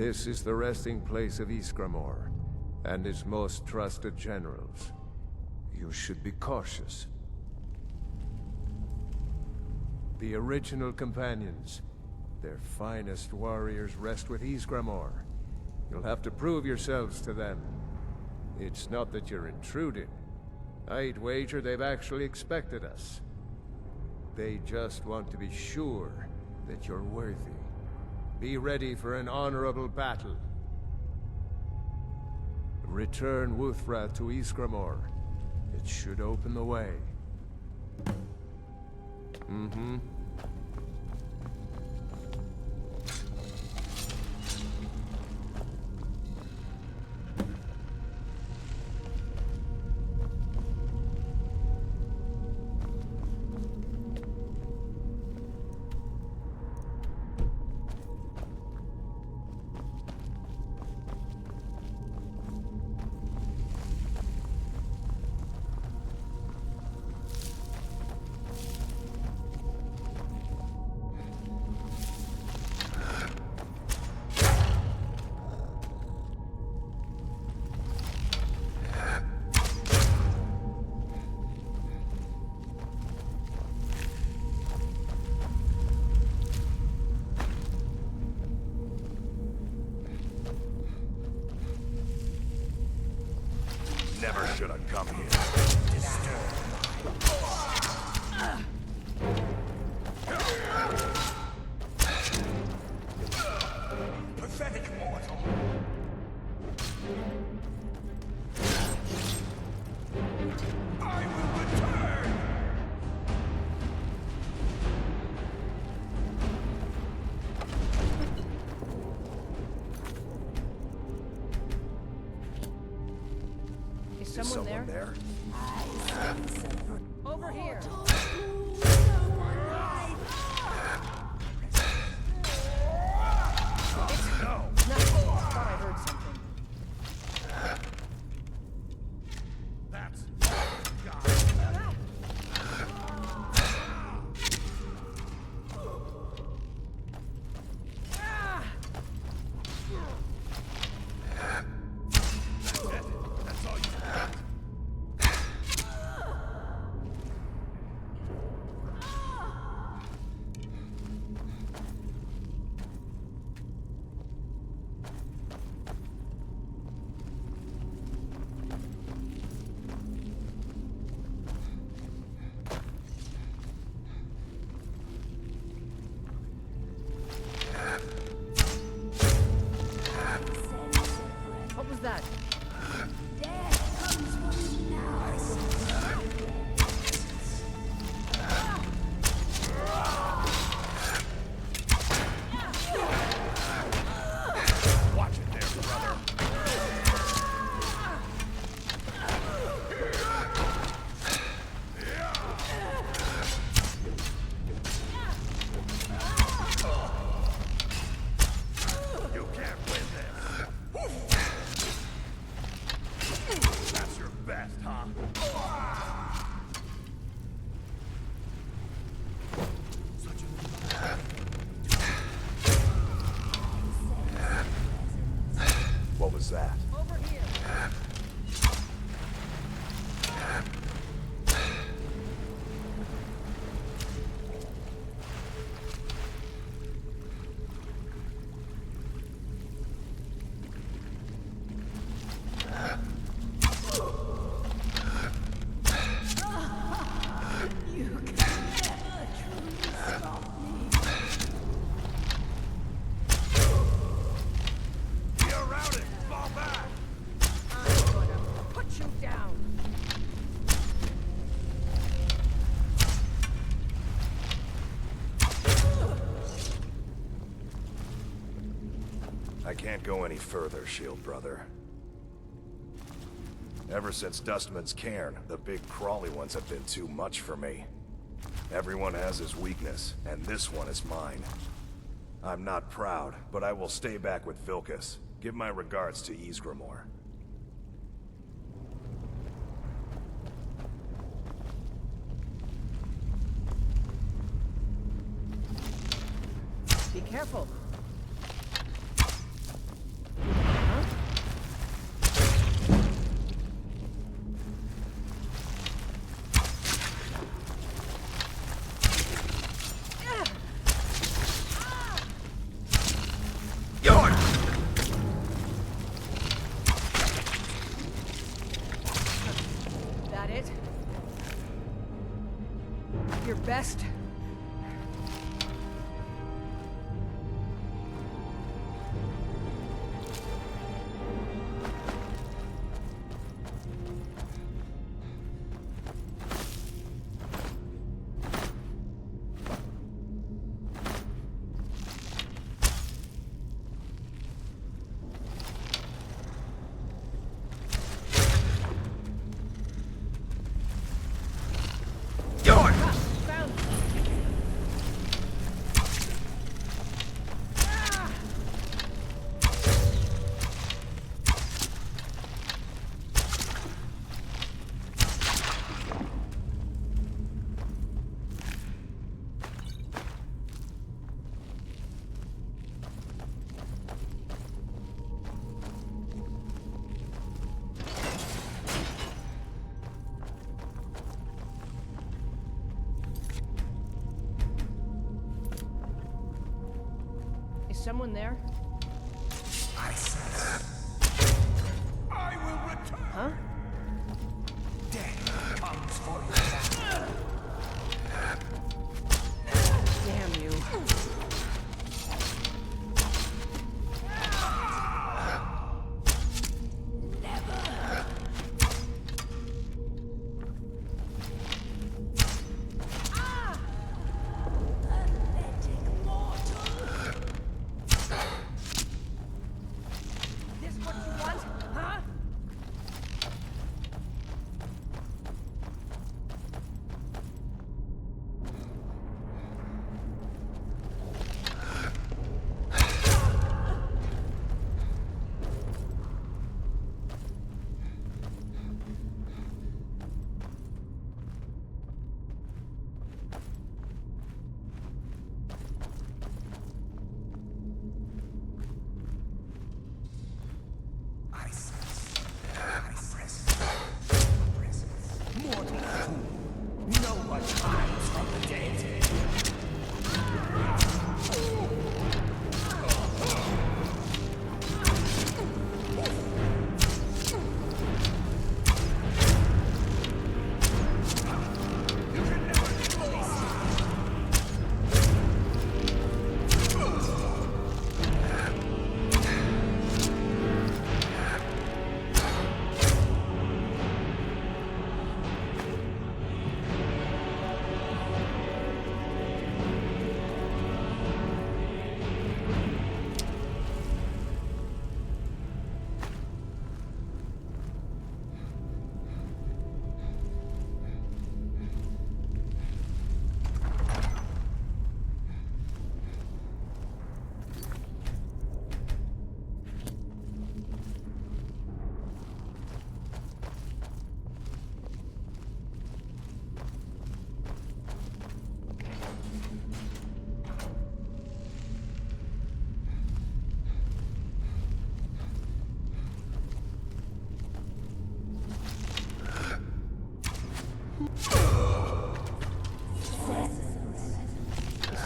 This is the resting place of Ysgramor, and its most trusted generals. You should be cautious. The original companions, their finest warriors, rest with Ysgramor. You'll have to prove yourselves to them. It's not that you're intruding. I'd wager they've actually expected us. They just want to be sure that you're worthy. Be ready for an honorable battle. Return Wuthra to Ysgramor. It should open the way. Never should have come here. Pathetic mortal. I will return. Is someone there? Over here. No. Thought I heard something. That's That's all you got. What was that? Watch it there, brother. You can't win this. That's your best, huh? What was that? Over here. You're routed! Fall back! I'm gonna put you down. I can't go any further, Shield Brother. Ever since Dustman's Cairn, the big crawly ones have been too much for me. Everyone has his weakness, and this one is mine. I'm not proud, but I will stay back with Vilkas. Give my regards to Ysgramor. Be careful. best. Someone there? I sense. I will return. Huh? Death comes for you. Damn you.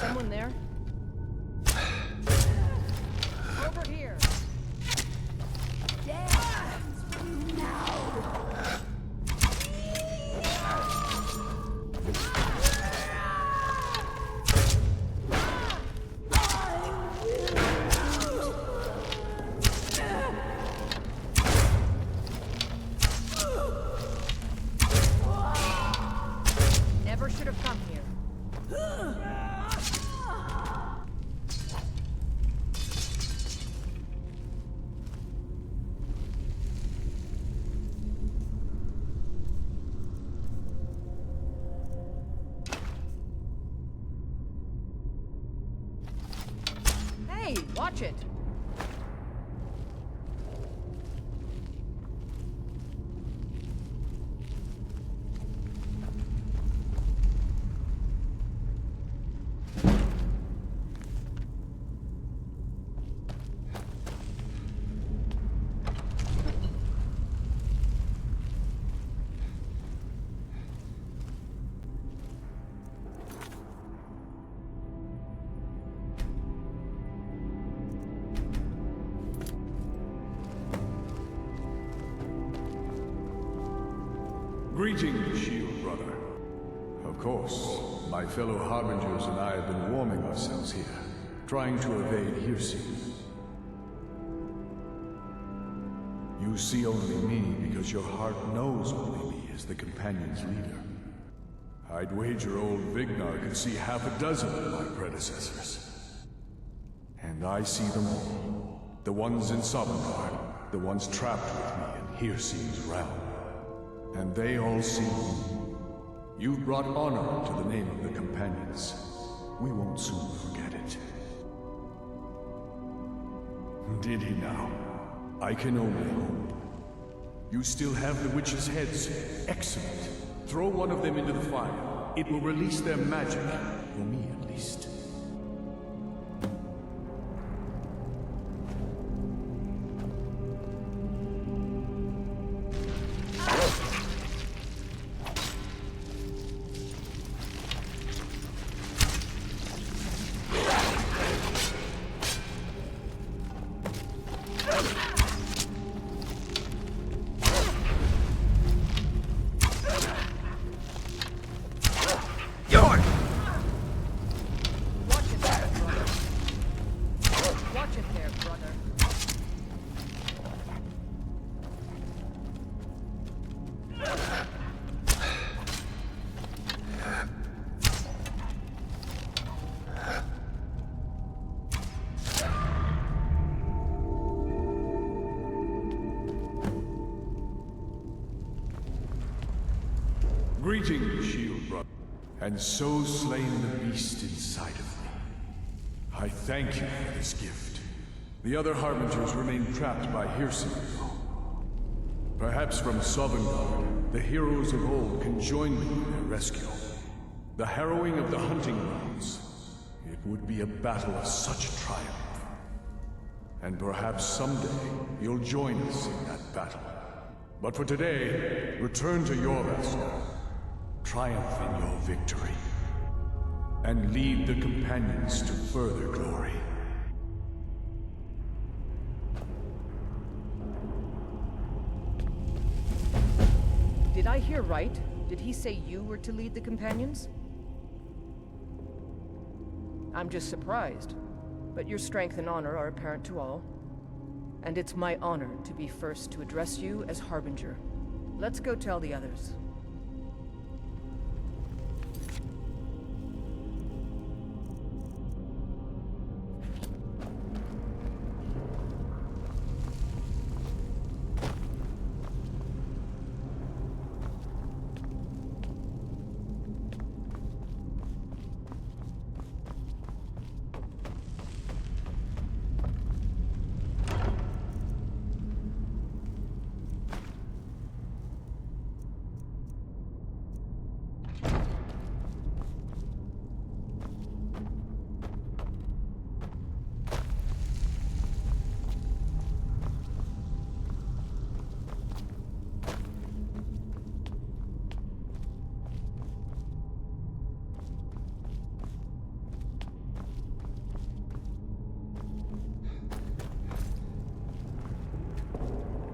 Someone there? Over here. Never should have come here. Hey, watch it. Greetings, shield brother. Of course, my fellow Harbingers and I have been warming ourselves here, trying to evade hearsay. You see only me because your heart knows only me as the Companion's leader. I'd wager old Vignar could see half a dozen of my predecessors. And I see them all. The ones in Sovngarde, the ones trapped with me in Hersey's realm. And they all see me. You've brought honor to the name of the Companions. We won't soon forget it. Did he now? I can only hope. You still have the witches' heads. Excellent. Throw one of them into the fire. It will release their magic. For me, at least. Greetings, shield brother, and so slain the beast inside of me. I thank you for this gift. The other Harbingers remain trapped by hearsay. Perhaps from Sovngarde, the heroes of old can join me in their rescue. The harrowing of the hunting grounds. It would be a battle of such triumph. And perhaps someday you'll join us in that battle. But for today, return to your master. Triumph in your victory, and lead the Companions to further glory. Did I hear right? Did he say you were to lead the Companions? I'm just surprised, but your strength and honor are apparent to all. And it's my honor to be first to address you as Harbinger. Let's go tell the others.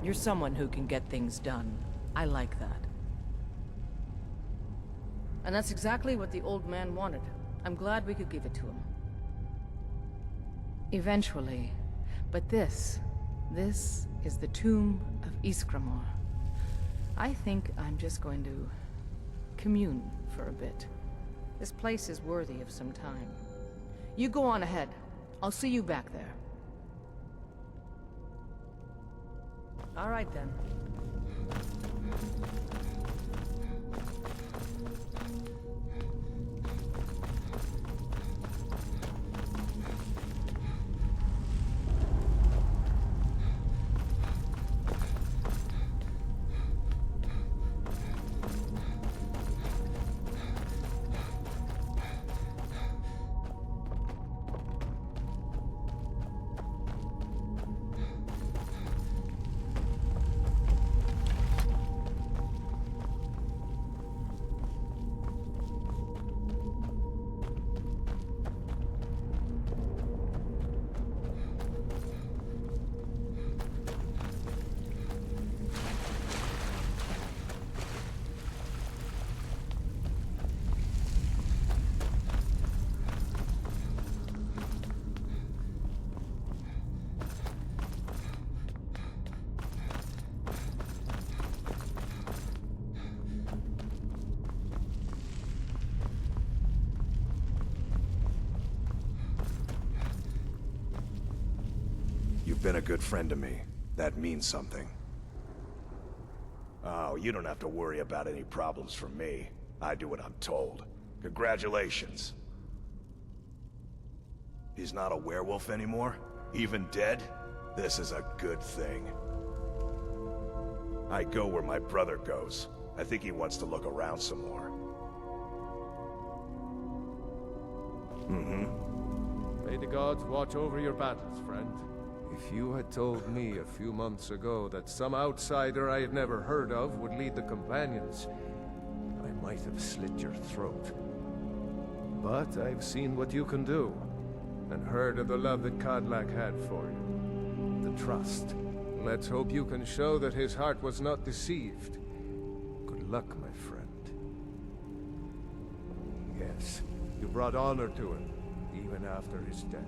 You're someone who can get things done. I like that. And that's exactly what the old man wanted. I'm glad we could give it to him. Eventually. But this is the tomb of Ysgramor. I think I'm just going to commune for a bit. This place is worthy of some time. You go on ahead. I'll see you back there. All right, then. You've been a good friend to me. That means something. Oh, you don't have to worry about any problems from me. I do what I'm told. Congratulations. He's not a werewolf anymore? Even dead? This is a good thing. I go where my brother goes. I think he wants to look around some more. May the gods watch over your battles, friend. If you had told me a few months ago that some outsider I had never heard of would lead the companions, I might have slit your throat. But I've seen what you can do, and heard of the love that Kodlak had for you. The trust. Let's hope you can show that his heart was not deceived. Good luck, my friend. Yes, you brought honor to him, even after his death.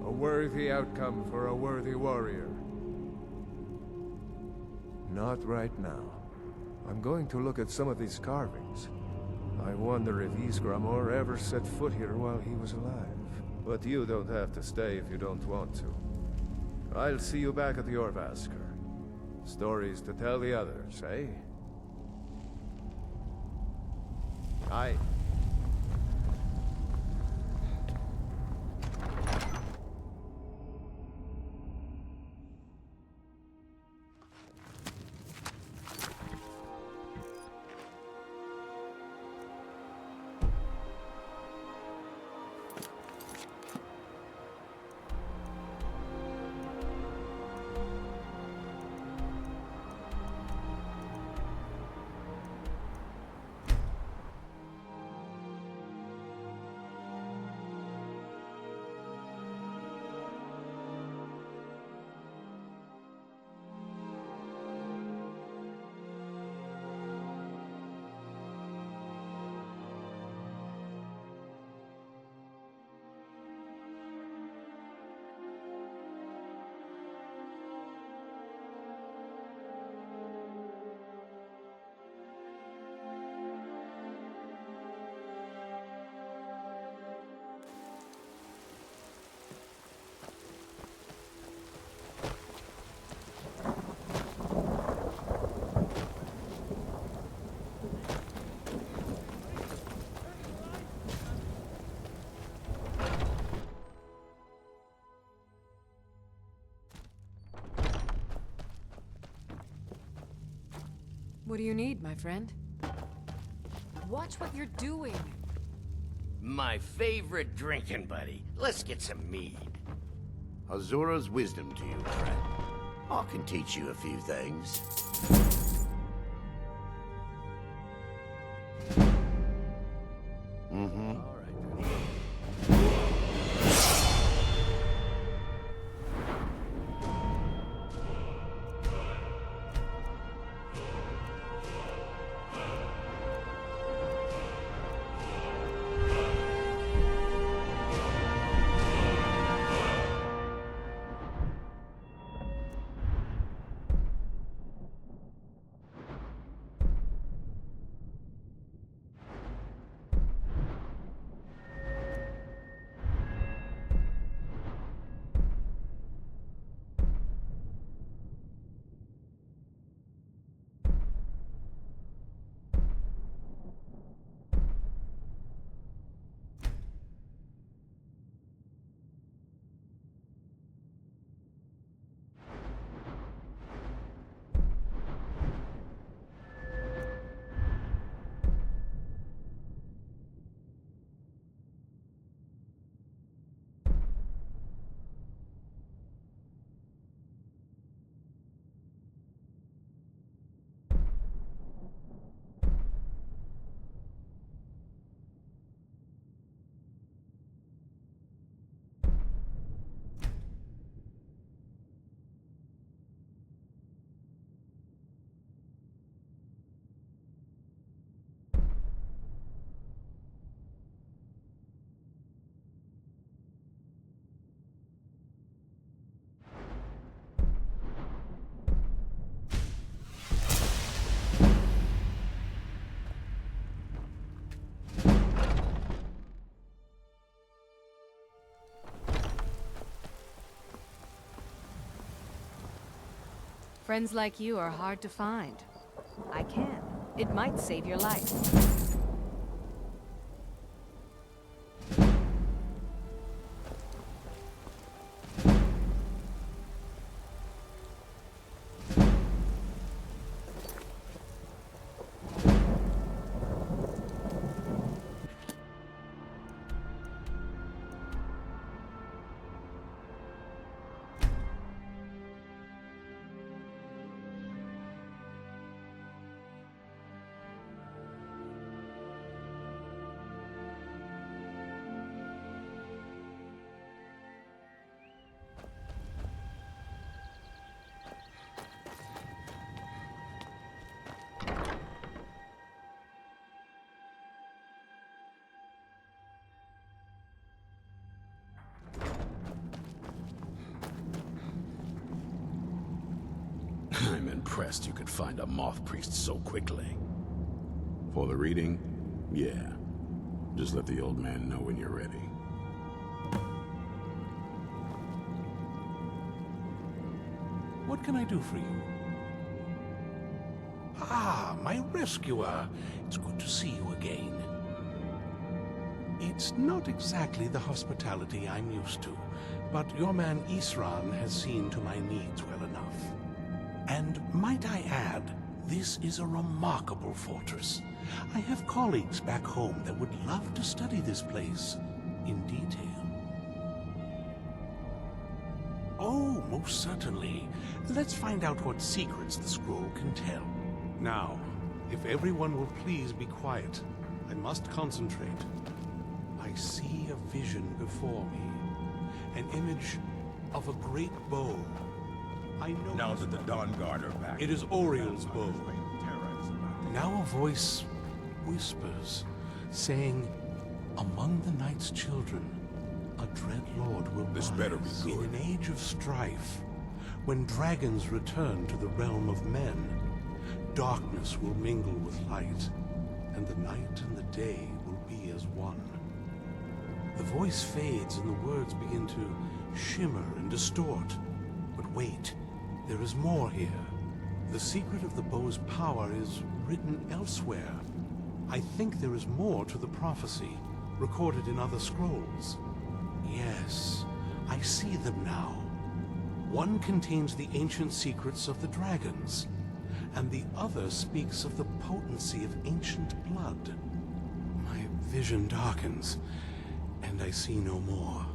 A worthy outcome for a worthy warrior. Not right now. I'm going to look at some of these carvings. I wonder if Ysgramor ever set foot here while he was alive. But you don't have to stay if you don't want to. I'll see you back at the Orvasker. Stories to tell the others, eh? Aye. What do you need, my friend? Watch what you're doing. My favorite drinking buddy. Let's get some mead. Azura's wisdom to you, friend. I can teach you a few things. Friends like you are hard to find. I can. It might save your life. I'm impressed you could find a moth priest so quickly. For the reading? Yeah. Just let the old man know when you're ready. What can I do for you? Ah, my rescuer. It's good to see you again. It's not exactly the hospitality I'm used to, but your man Isran has seen to my needs well enough. And might I add, this is a remarkable fortress. I have colleagues back home that would love to study this place in detail. Oh, most certainly. Let's find out what secrets the scroll can tell. Now, if everyone will please be quiet, I must concentrate. I see a vision before me, an image of a great bow. I know Now that the Dawn Guard are back. it is Oriel's bow. Now a voice whispers, saying, among the night's children, a dread lord will This rise. better be good. In an age of strife, when dragons return to the realm of men, darkness will mingle with light, and the night and the day will be as one. The voice fades and the words begin to shimmer and distort. But wait, there is more here. The secret of the bow's power is written elsewhere. I think there is more to the prophecy, recorded in other scrolls. Yes, I see them now. One contains the ancient secrets of the dragons, and the other speaks of the potency of ancient blood. My vision darkens, and I see no more.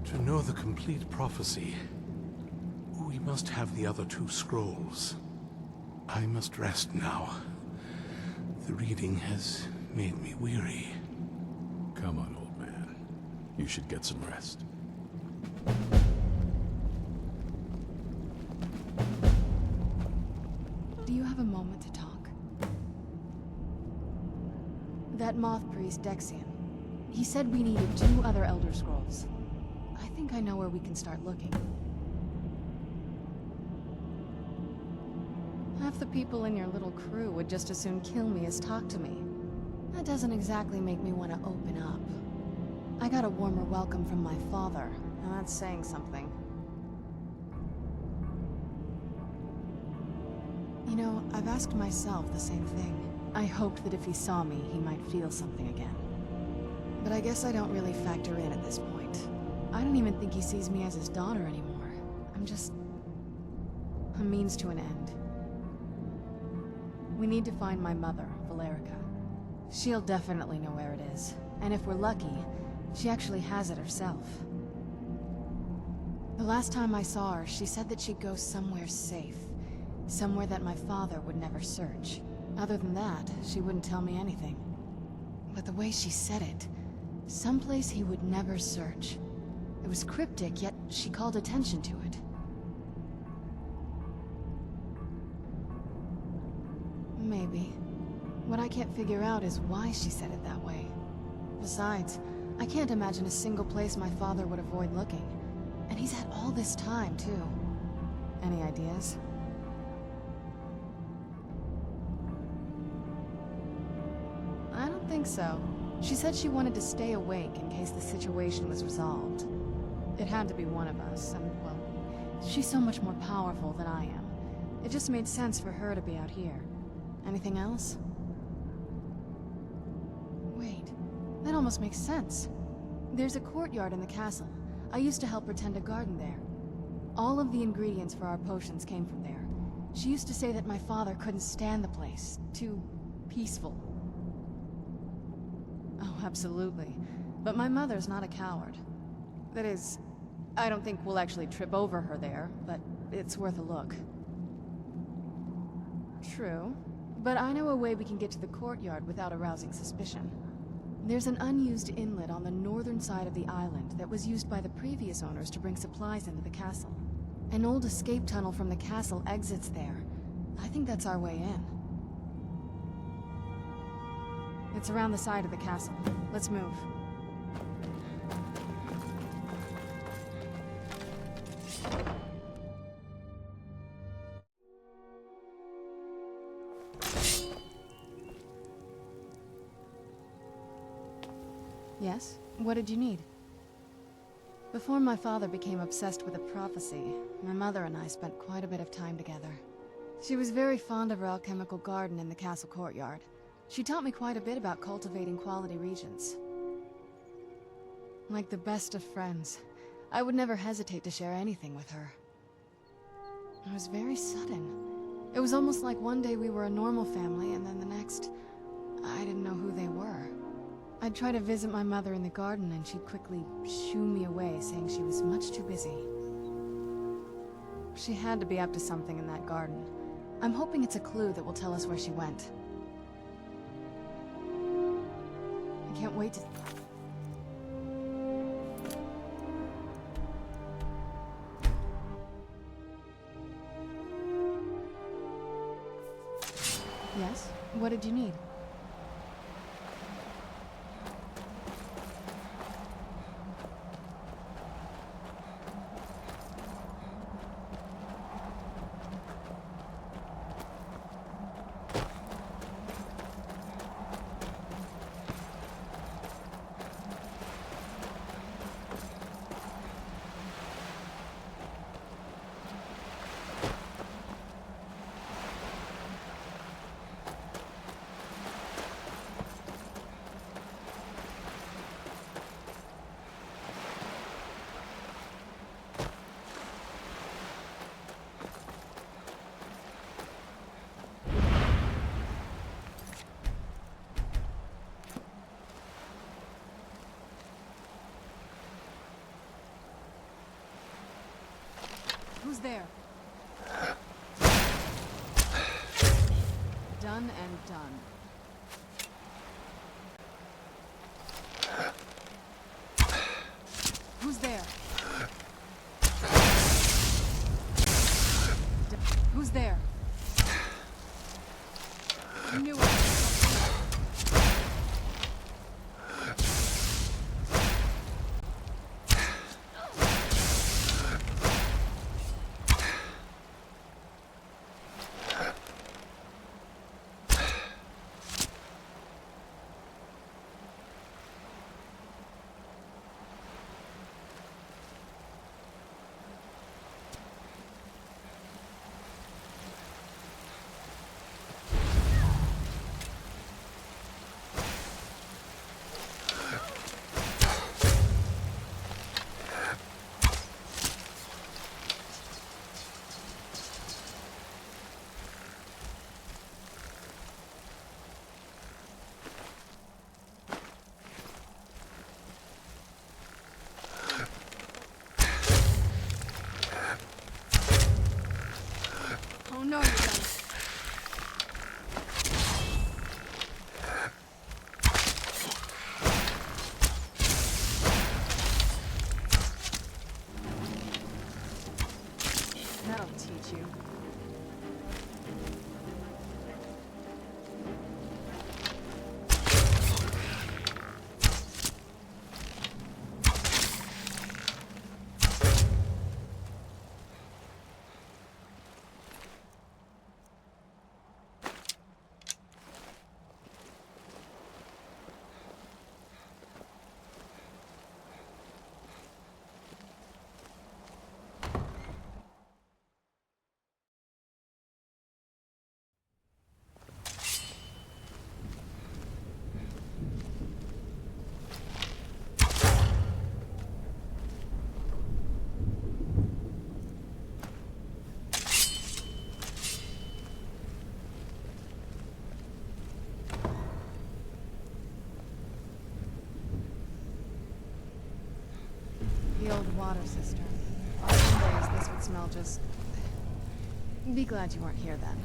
To know the complete prophecy, we must have the other two scrolls. I must rest now. The reading has made me weary. Come on, old man. You should get some rest. Do you have a moment to talk? That moth priest, Dexian. He said we needed 2 other Elder Scrolls. I think I know where we can start looking. Half the people in your little crew would just as soon kill me as talk to me. That doesn't exactly make me want to open up. I got a warmer welcome from my father, and that's saying something. You know, I've asked myself the same thing. I hoped that if he saw me, he might feel something again. But I guess I don't really factor in at this point. I don't even think he sees me as his daughter anymore. I'm just a means to an end. We need to find my mother, Valerica. She'll definitely know where it is. And if we're lucky, she actually has it herself. The last time I saw her, she said that she'd go somewhere safe. Somewhere that my father would never search. Other than that, she wouldn't tell me anything. But the way she said it, someplace he would never search. It was cryptic, yet she called attention to it. Maybe. What I can't figure out is why she said it that way. Besides, I can't imagine a single place my father would avoid looking. And he's had all this time, too. Any ideas? I don't think so. She said she wanted to stay awake in case the situation was resolved. It had to be one of us, and, well, she's so much more powerful than I am. It just made sense for her to be out here. Anything else? Wait, that almost makes sense. There's a courtyard in the castle. I used to help her tend a garden there. All of the ingredients for our potions came from there. She used to say that my father couldn't stand the place. Too peaceful. Oh, absolutely. But my mother's not a coward. That is, I don't think we'll actually trip over her there, but it's worth a look. True. But I know a way we can get to the courtyard without arousing suspicion. There's an unused inlet on the northern side of the island that was used by the previous owners to bring supplies into the castle. An old escape tunnel from the castle exits there. I think that's our way in. It's around the side of the castle. Let's move. Yes? What did you need? Before my father became obsessed with a prophecy, my mother and I spent quite a bit of time together. She was very fond of our alchemical garden in the castle courtyard. She taught me quite a bit about cultivating quality regions. Like the best of friends, I would never hesitate to share anything with her. It was very sudden. It was almost like one day we were a normal family, and then the next, I didn't know who they were. I'd try to visit my mother in the garden, and she'd quickly shoo me away, saying she was much too busy. She had to be up to something in that garden. I'm hoping it's a clue that will tell us where she went. I can't wait to... Yes? What did you need? Who's there? Done and done. Who's there? Who's there? I knew it. water cistern. Some days this would smell just... Be glad you weren't here then.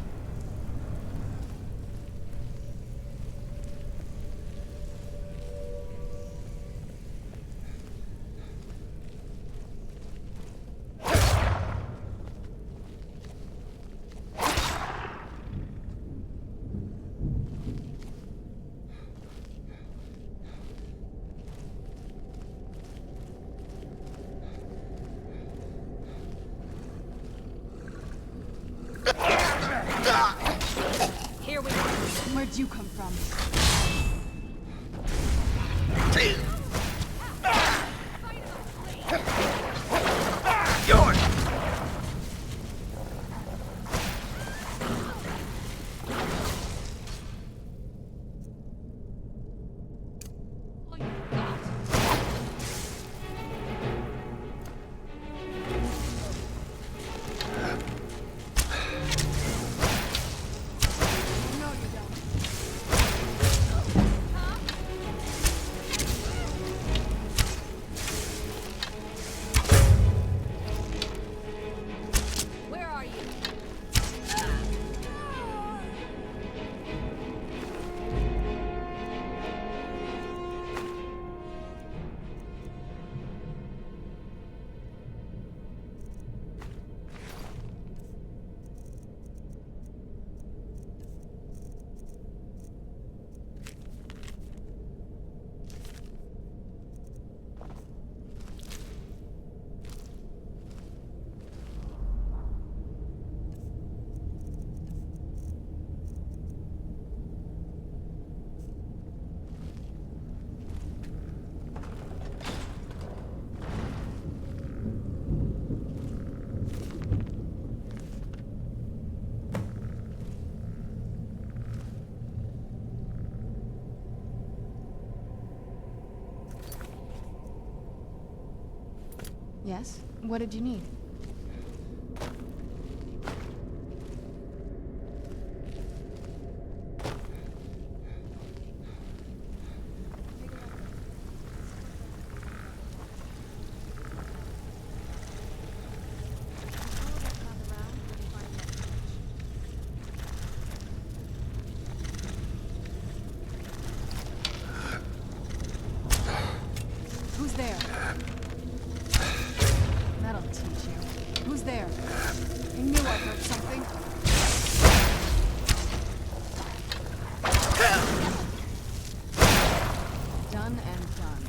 Here we go. Where'd you come from? Yours! All you got. No, you don't. Where are you? Yes? What did you need? Who's there? That'll teach you. Who's there? I knew I heard something. Done and done.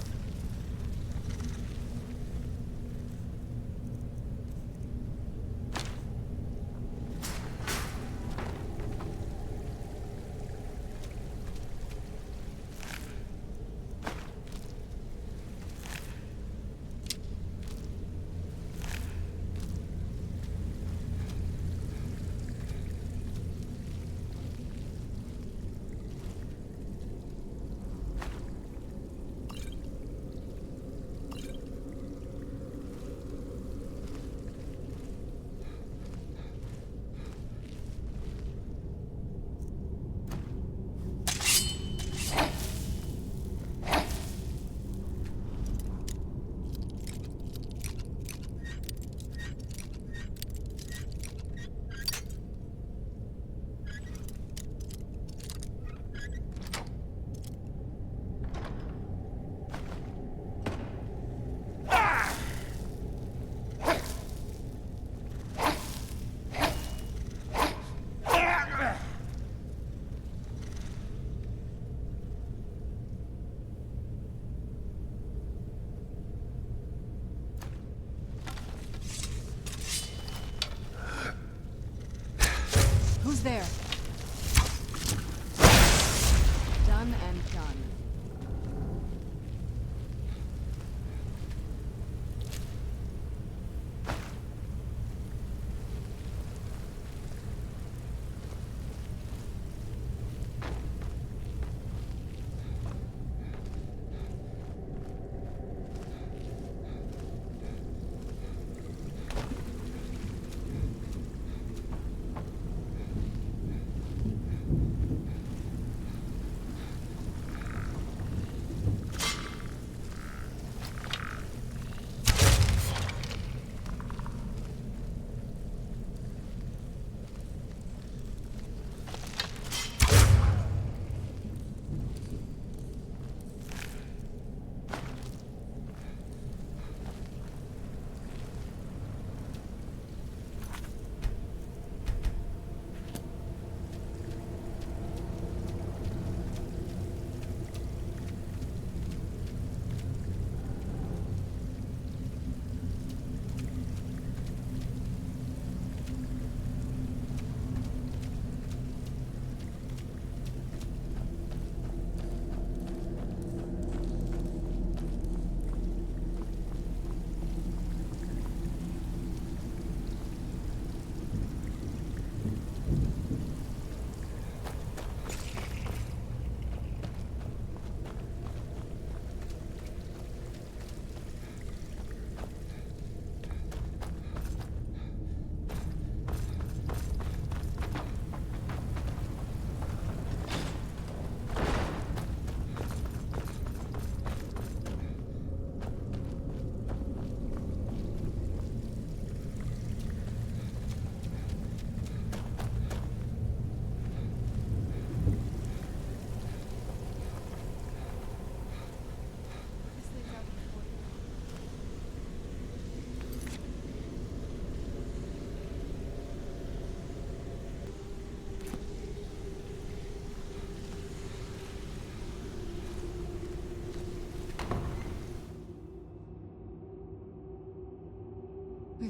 Who's there? Done and done.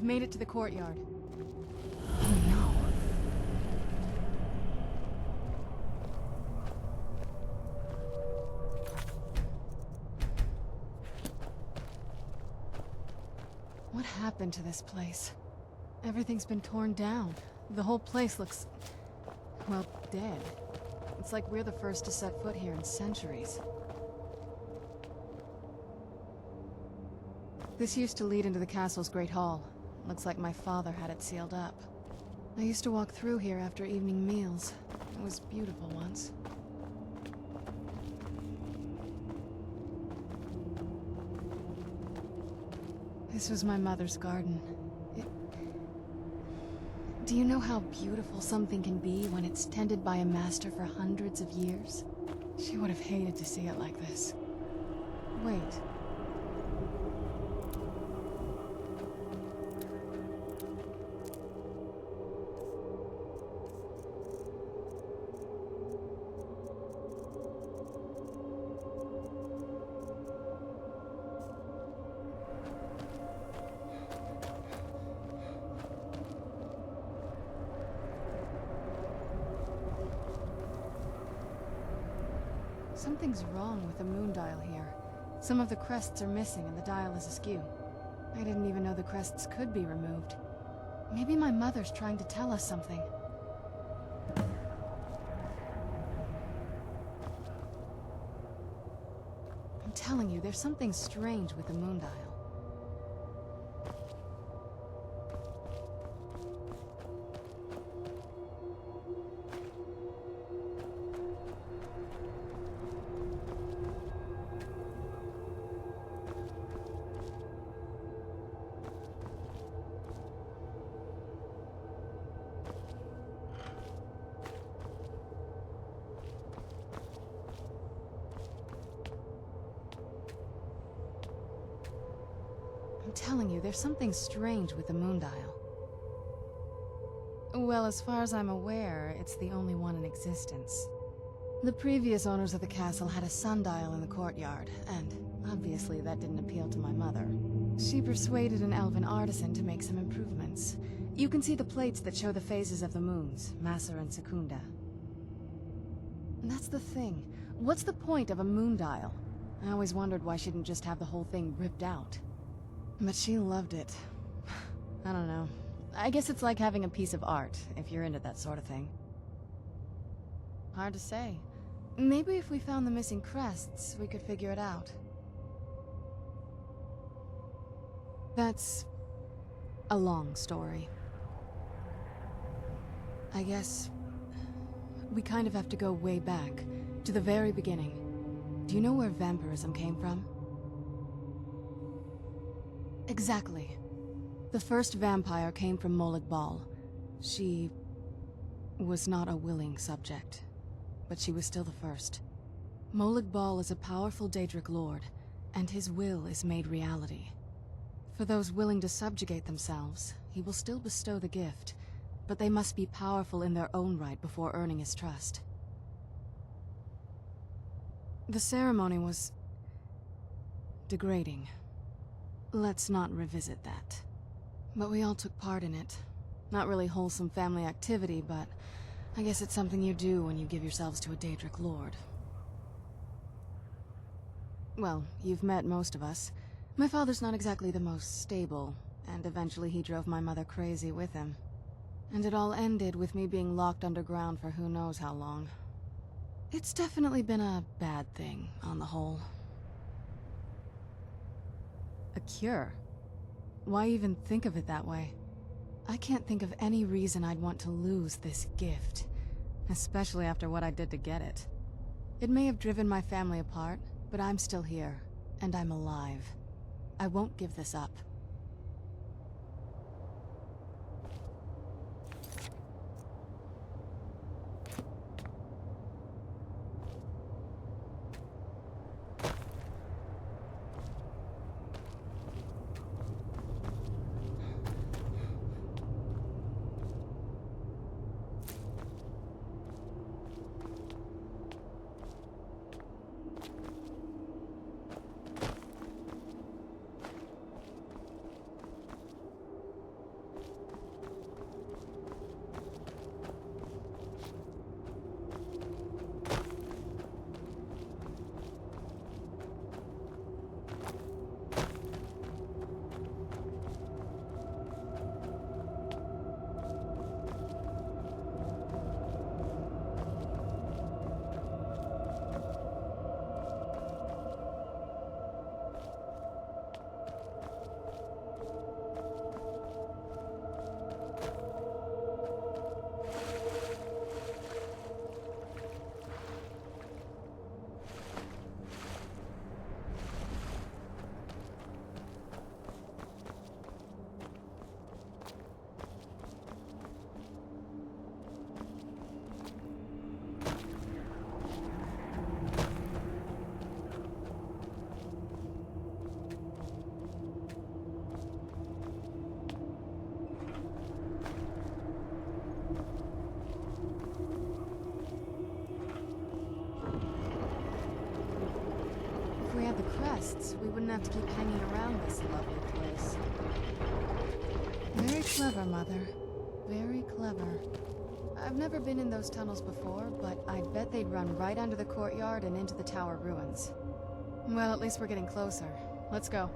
We've made it to the courtyard. What happened to this place? Everything's been torn down. The whole place looks, well, dead. It's like we're the first to set foot here in centuries. This used to lead into the castle's great hall. Looks like my father had it sealed up. I used to walk through here after evening meals. It was beautiful once. This was my mother's garden. Do you know how beautiful something can be when it's tended by a master for hundreds of years? She would have hated to see it like this. Wait. Something's wrong with the moon dial here. Some of the crests are missing and the dial is askew. I didn't even know the crests could be removed. Maybe my mother's trying to tell us something. I'm telling you, there's something strange with the moon dial. I'm telling you, there's something strange with the moon dial. Well, as far as I'm aware, it's the only one in existence. The previous owners of the castle had a sundial in the courtyard, and obviously that didn't appeal to my mother. She persuaded an elven artisan to make some improvements. You can see the plates that show the phases of the moons, Maser and Secunda. And that's the thing. What's the point of a moon dial? I always wondered why she didn't just have the whole thing ripped out. But she loved it. I don't know. I guess it's like having a piece of art, if you're into that sort of thing. Hard to say. Maybe if we found the missing crests, we could figure it out. That's a long story. I guess we kind of have to go way back, to the very beginning. Do you know where vampirism came from? Exactly. The first vampire came from Molag Bal. She was not a willing subject, but she was still the first. Molag Bal is a powerful Daedric lord, and his will is made reality. For those willing to subjugate themselves, he will still bestow the gift, but they must be powerful in their own right before earning his trust. The ceremony was degrading. Let's not revisit that. But we all took part in it. Not really wholesome family activity, but I guess it's something you do when you give yourselves to a Daedric lord. Well, you've met most of us. My father's not exactly the most stable, and eventually he drove my mother crazy with him. And it all ended with me being locked underground for who knows how long. It's definitely been a bad thing, on the whole. A cure? Why even think of it that way? I can't think of any reason I'd want to lose this gift, especially after what I did to get it. It may have driven my family apart, but I'm still here, and I'm alive. I won't give this up. quests, we wouldn't have to keep hanging around this lovely place. Very clever, Mother. Very clever. I've never been in those tunnels before, but I bet they'd run right under the courtyard and into the tower ruins. Well, at least we're getting closer. Let's go.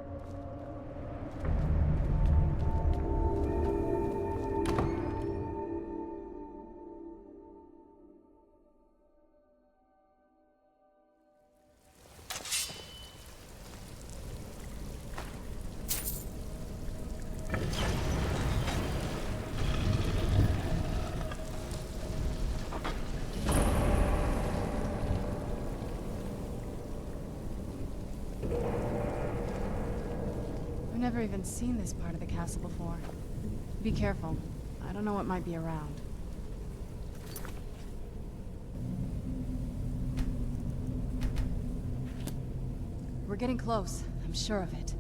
I've never even seen this part of the castle before. Be careful. I don't know what might be around. We're getting close. I'm sure of it.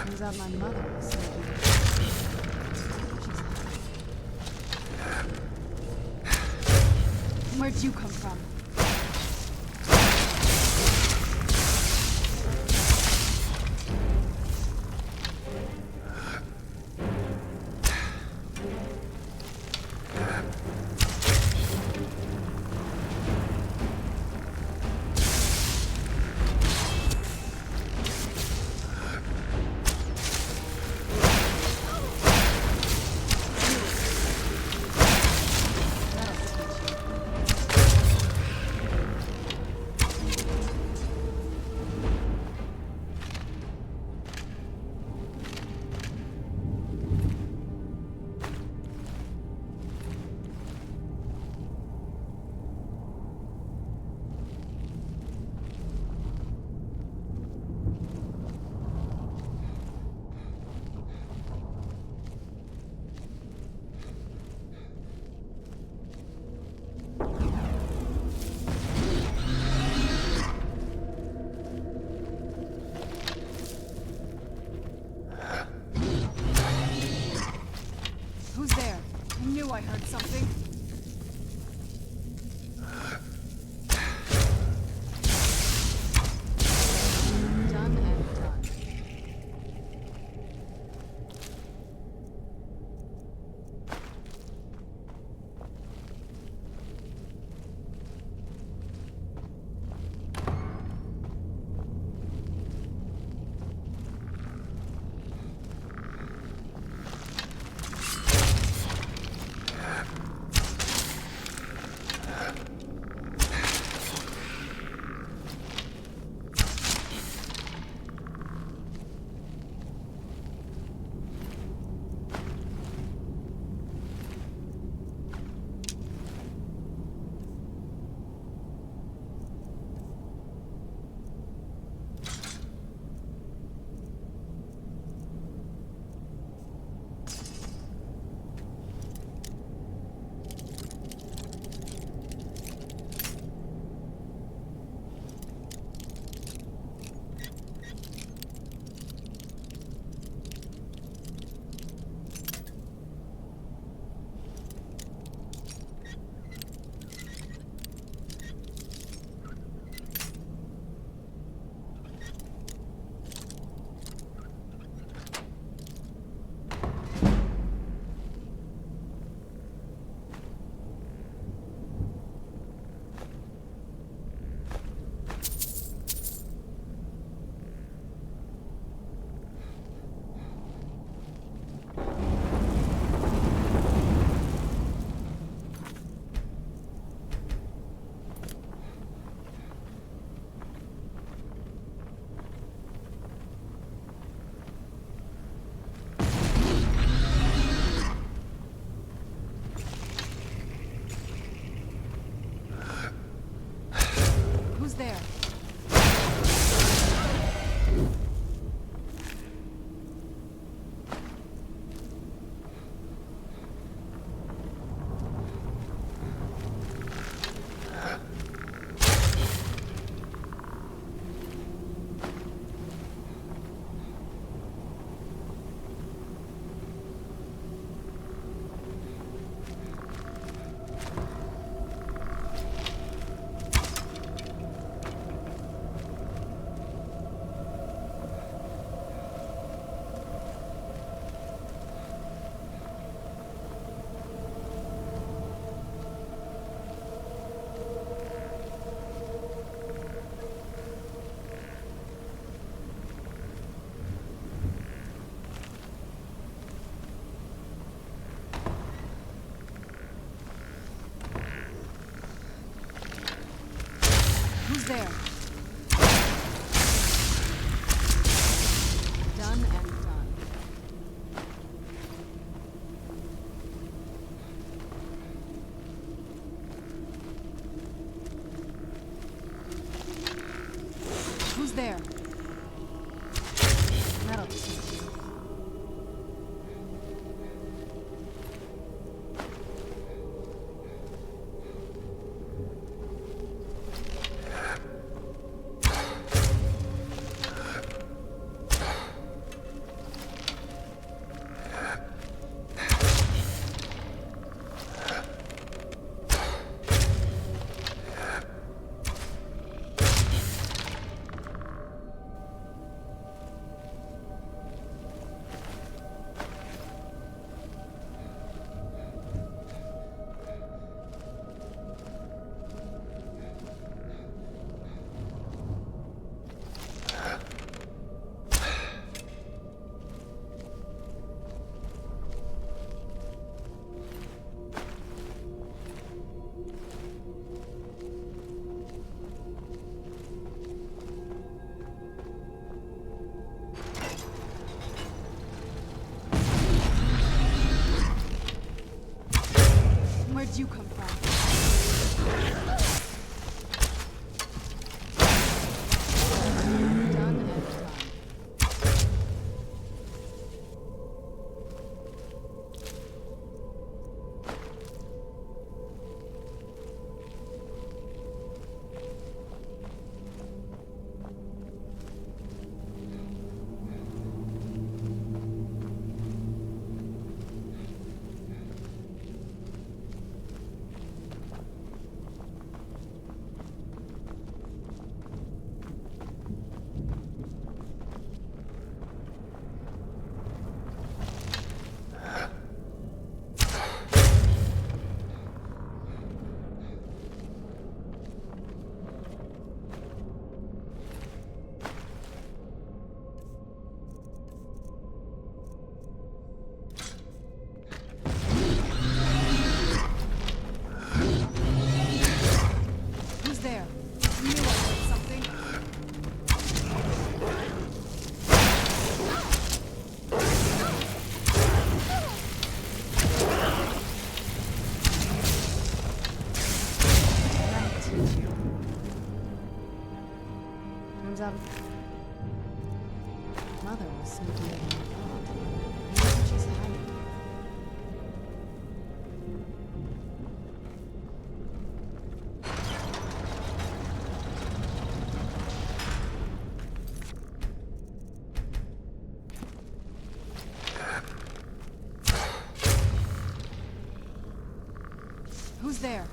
Turns out my mother was sneaky. Where'd you come from? I heard something. Done and done. Who's there? did you come from? Done and done. Mother was sneaking in the pond. Maybe she's hiding. Who's there?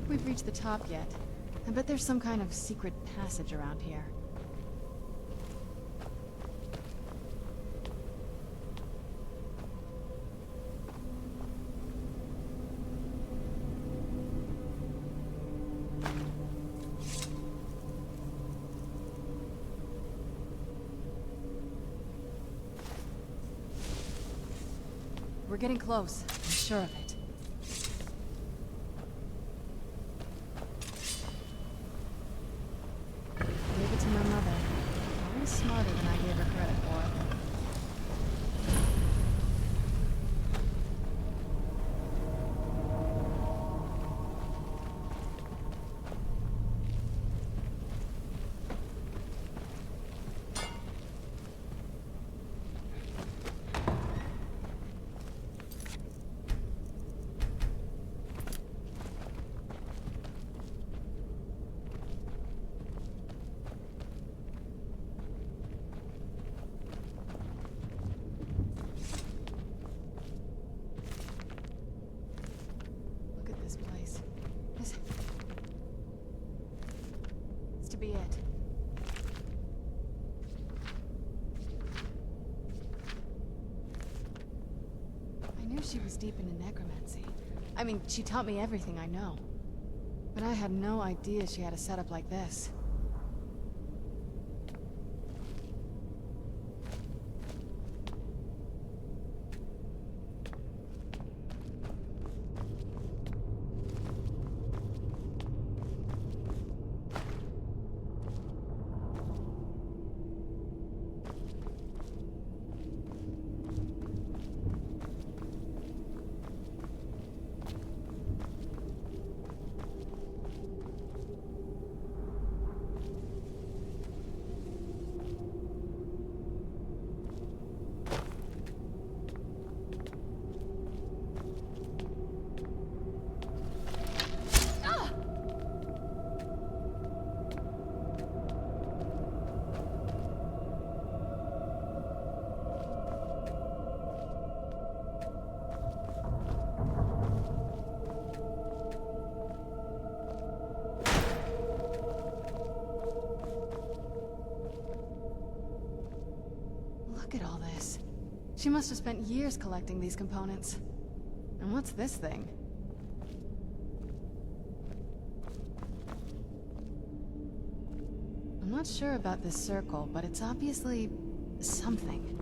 We've reached the top yet. I bet there's some kind of secret passage around here. we're getting close. I'm sure of it. Gave it to my mother. Always smarter than I gave her credit for. This place. This... It's to be it. I knew she was deep into necromancy. I mean, she taught me everything I know. But I had no idea she had a setup like this. Look at all this. She must have spent years collecting these components. And what's this thing? I'm not sure about this circle, but it's obviously something.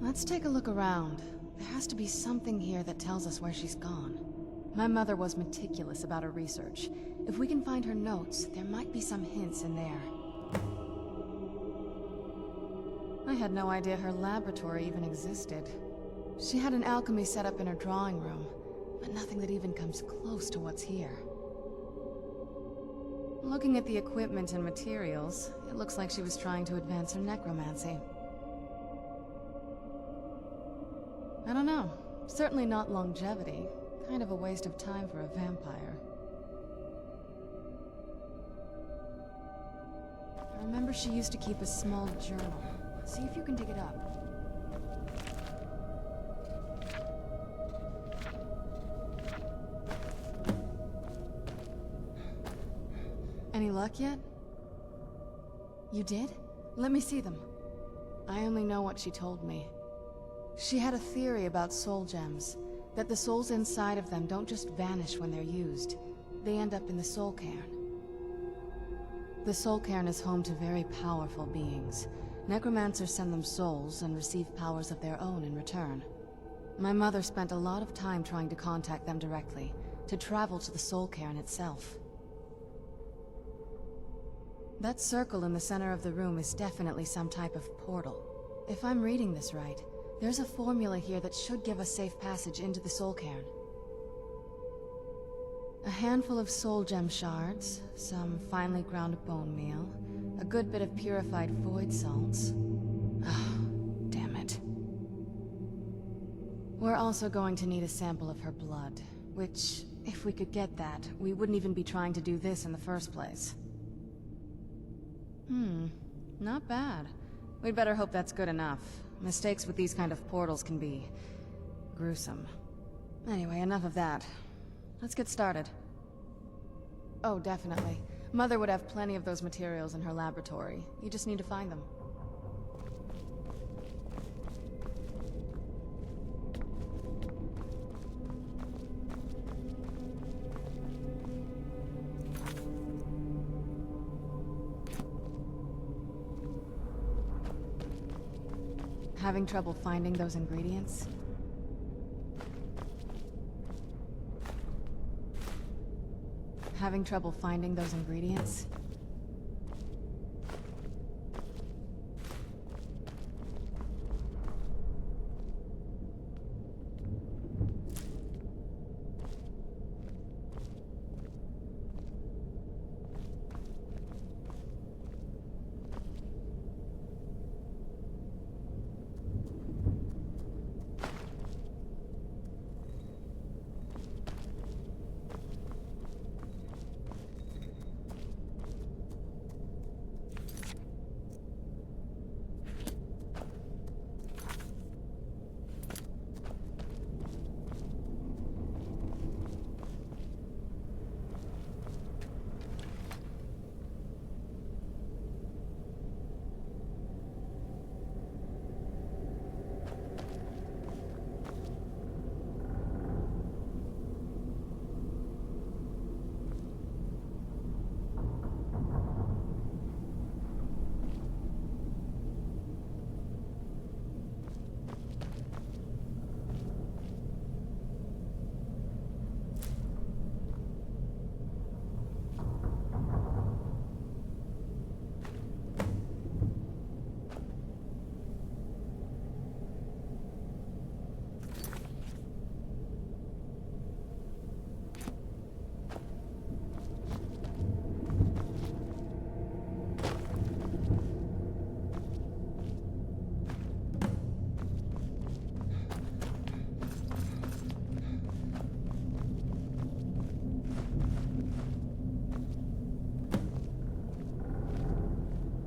Let's take a look around. There has to be something here that tells us where she's gone. My mother was meticulous about her research. If we can find her notes, there might be some hints in there. I had no idea her laboratory even existed. She had an alchemy set up in her drawing room, but nothing that even comes close to what's here. Looking at the equipment and materials, it looks like she was trying to advance her necromancy. I don't know. Certainly not longevity. Kind of a waste of time for a vampire. I remember she used to keep a small journal. See if you can dig it up. Any luck yet? You did? Let me see them. I only know what she told me. She had a theory about soul gems, that the souls inside of them don't just vanish when they're used. They end up in the soul cairn. The soul cairn is home to very powerful beings. Necromancers send them souls and receive powers of their own in return. My mother spent a lot of time trying to contact them directly, to travel to the soul cairn itself. That circle in the center of the room is definitely some type of portal. If I'm reading this right, there's a formula here that should give us safe passage into the soul cairn. A handful of soul gem shards, some finely ground bone meal, a good bit of purified void salts. Oh, damn it. We're also going to need a sample of her blood, which, if we could get that, we wouldn't even be trying to do this in the first place. Not bad. We'd better hope that's good enough. Mistakes with these kind of portals can be gruesome. Anyway, enough of that. Let's get started. Oh, definitely. Mother would have plenty of those materials in her laboratory. You just need to find them. Having trouble finding those ingredients? Having trouble finding those ingredients?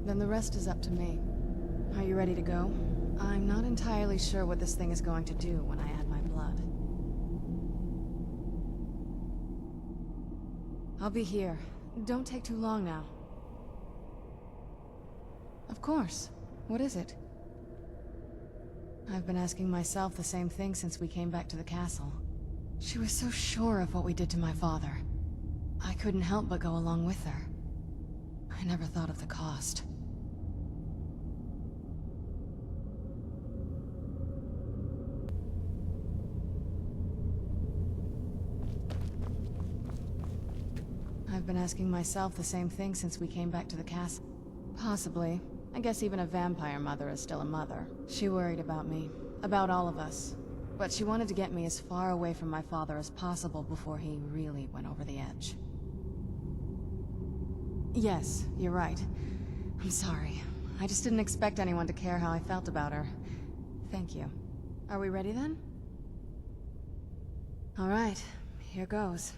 Then the rest is up to me. Are you ready to go? I'm not entirely sure what this thing is going to do when I add my blood. I'll be here. Don't take too long now. Of course. What is it? I've been asking myself the same thing since we came back to the castle. She was so sure of what we did to my father. I couldn't help but go along with her. I never thought of the cost. I've been asking myself the same thing since we came back to the castle. Possibly. I guess even a vampire mother is still a mother. She worried about me. About all of us. But she wanted to get me as far away from my father as possible before he really went over the edge. Yes, you're right. I'm sorry. I just didn't expect anyone to care how I felt about her. Thank you. Are we ready then? All right, here goes.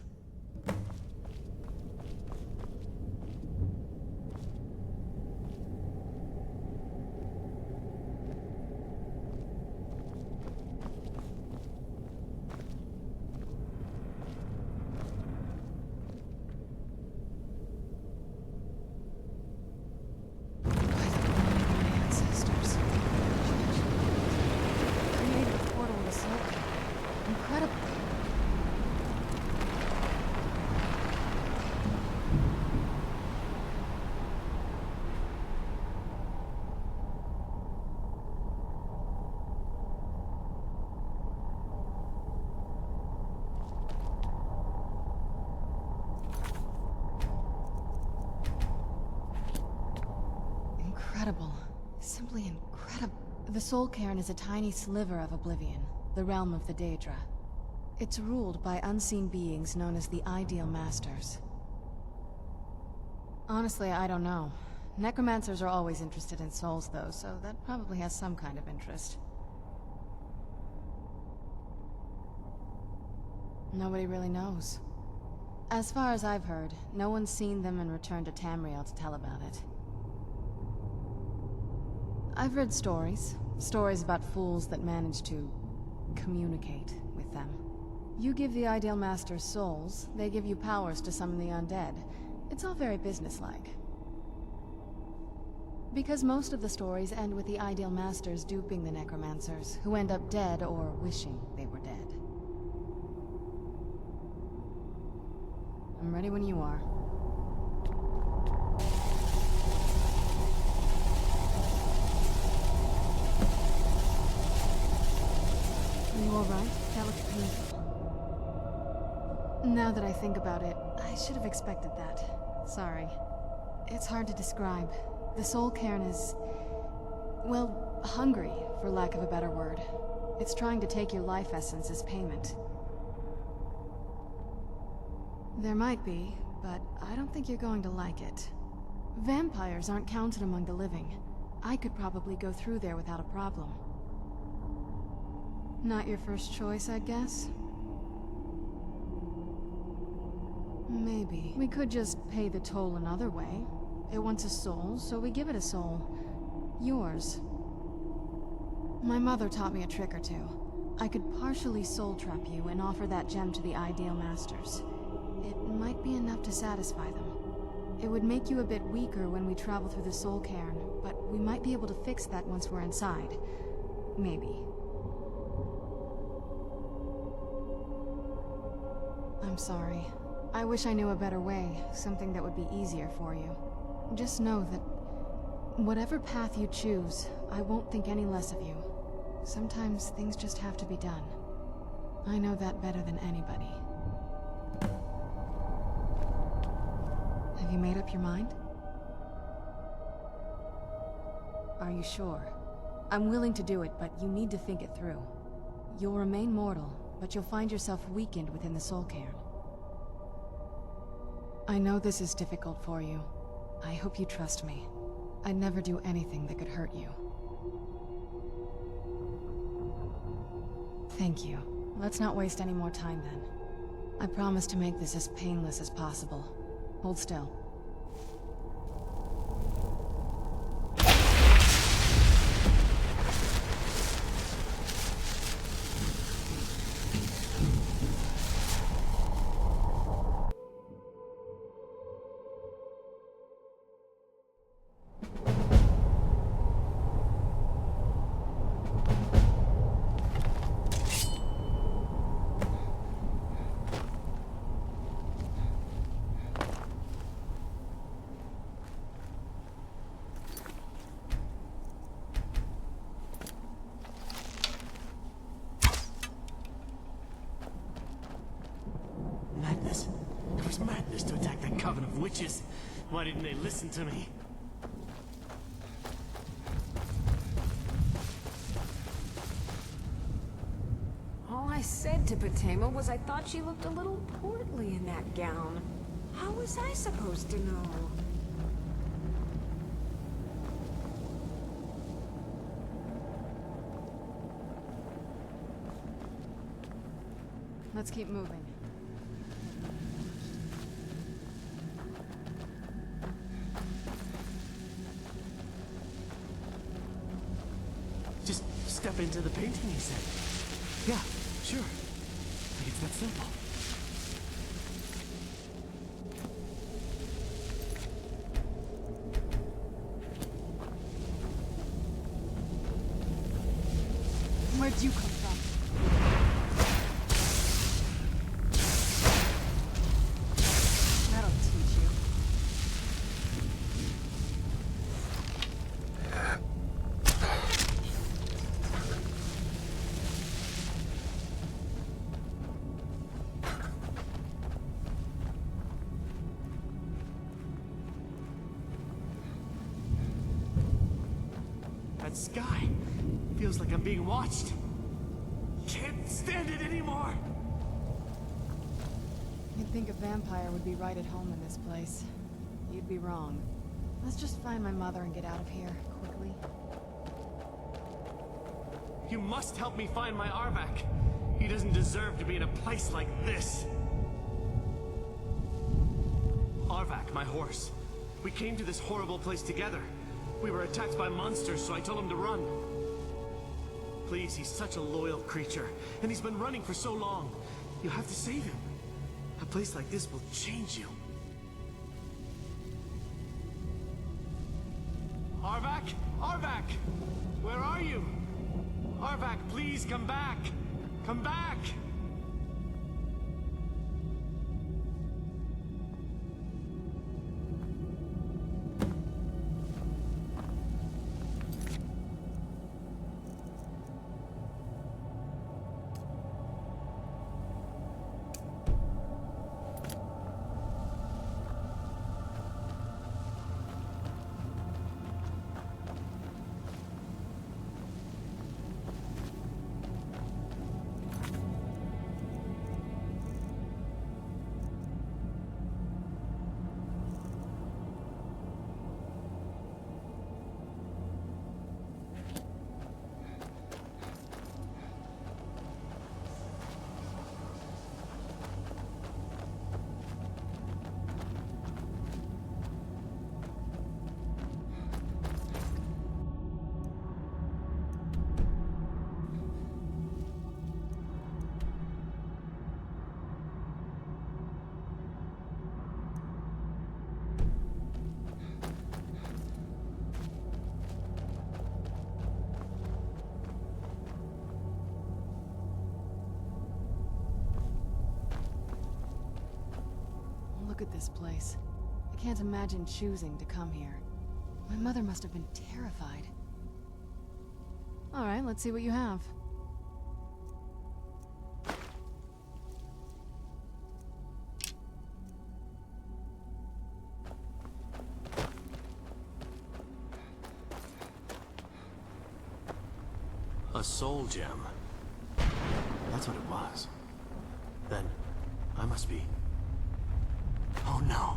Incredible. Simply incredible. The Soul Cairn is a tiny sliver of Oblivion, the realm of the Daedra. It's ruled by unseen beings known as the Ideal Masters. Honestly, I don't know. Necromancers are always interested in souls, though, so that probably has some kind of interest. Nobody really knows. As far as I've heard, no one's seen them and returned to Tamriel to tell about it. I've read stories. Stories about fools that manage to communicate with them. You give the Ideal Masters souls, they give you powers to summon the undead. It's all very businesslike. Because most of the stories end with the Ideal Masters duping the Necromancers, who end up dead or wishing they were dead. I'm ready when you are. Are you alright? That looks painful. Now that I think about it, I should have expected that. Sorry. It's hard to describe. The soul cairn is... well, hungry, for lack of a better word. It's trying to take your life essence as payment. There might be, but I don't think you're going to like it. Vampires aren't counted among the living. I could probably go through there without a problem. Not your first choice, I guess? Maybe. We could just pay the toll another way. It wants a soul, so we give it a soul. Yours. My mother taught me a trick or two. I could partially soul trap you and offer that gem to the Ideal Masters. It might be enough to satisfy them. It would make you a bit weaker when we travel through the soul cairn, but we might be able to fix that once we're inside. Maybe. I'm sorry. I wish I knew a better way, something that would be easier for you. Just know that whatever path you choose, I won't think any less of you. Sometimes things just have to be done. I know that better than anybody. Have you made up your mind? Are you sure? I'm willing to do it, but you need to think it through. You'll remain mortal, but you'll find yourself weakened within the soul cairn. I know this is difficult for you. I hope you trust me. I'd never do anything that could hurt you. Thank you. Let's not waste any more time then. I promise to make this as painless as possible. Hold still. Madness. It was madness to attack that coven of witches. Why didn't they listen to me? All I said to Patema was I thought she looked a little portly in that gown. How was I supposed to know? Let's keep moving. Just step into the painting, he said. Yeah, sure. Like it's that simple. Where'd you come from? That'll teach you. That sky feels like I'm being watched. Can't stand it anymore. You'd think a vampire would be right at home in this place. You'd be wrong. Let's just find my mother and get out of here, quickly. You must help me find my Arvak. He doesn't deserve to be in a place like this. Arvak, my horse. We came to this horrible place together. We were attacked by monsters, so I told him to run. Please, he's such a loyal creature, and he's been running for so long. You have to save him. A place like this will change you. Arvak? Arvak! Where are you? Arvak, please come back! Come back! look at this place. I can't imagine choosing to come here. My mother must have been terrified. Alright, let's see what you have. A soul gem. That's what it was. Then, I must be... Oh no!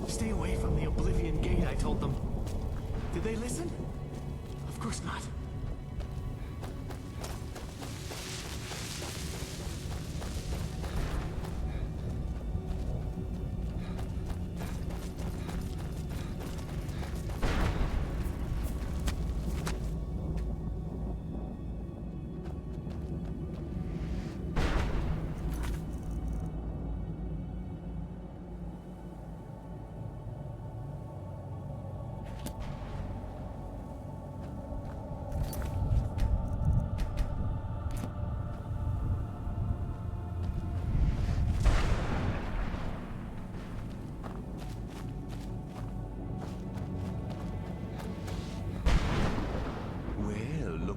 Stay away from the Oblivion gate, I told them. Did they listen? Of course not.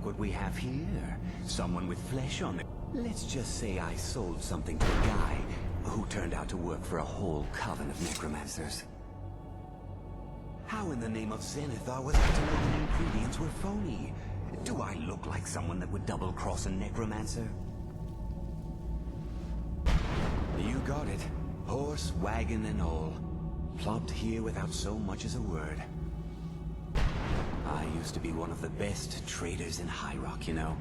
What we have here. Someone with flesh on it. Let's just say I sold something to a guy who turned out to work for a whole coven of necromancers. How in the name of Zenithar was I to know the ingredients were phony? Do I look like someone that would double-cross a necromancer? You got it. Horse, wagon, and all. Plopped here without so much as a word. I used to be one of the best traders in High Rock, you know.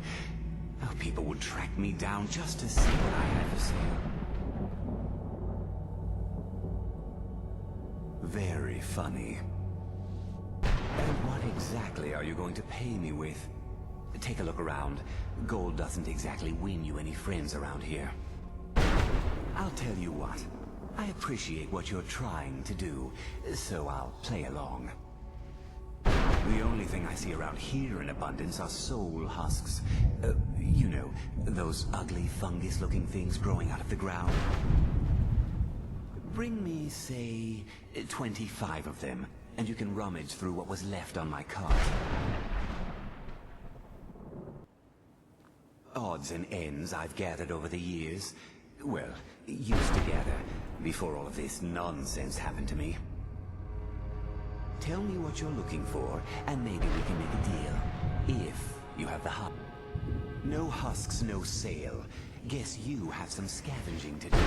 How people would track me down just to see what I had for sale. Very funny. And what exactly are you going to pay me with? Take a look around. Gold doesn't exactly win you any friends around here. I'll tell you what. I appreciate what you're trying to do, so I'll play along. The only thing I see around here in abundance are soul husks. You know, those ugly fungus-looking things growing out of the ground. Bring me, say, 25 of them, and you can rummage through what was left on my cart. Odds and ends I've gathered over the years. Well, used to gather, before all of this nonsense happened to me. Tell me what you're looking for, and maybe we can make a deal. If you have the husk. No husks, no sale. Guess you have some scavenging to do.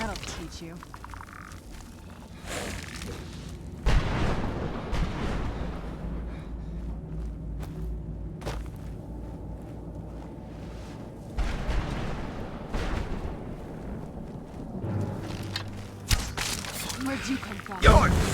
That'll teach you. Where'd you come from?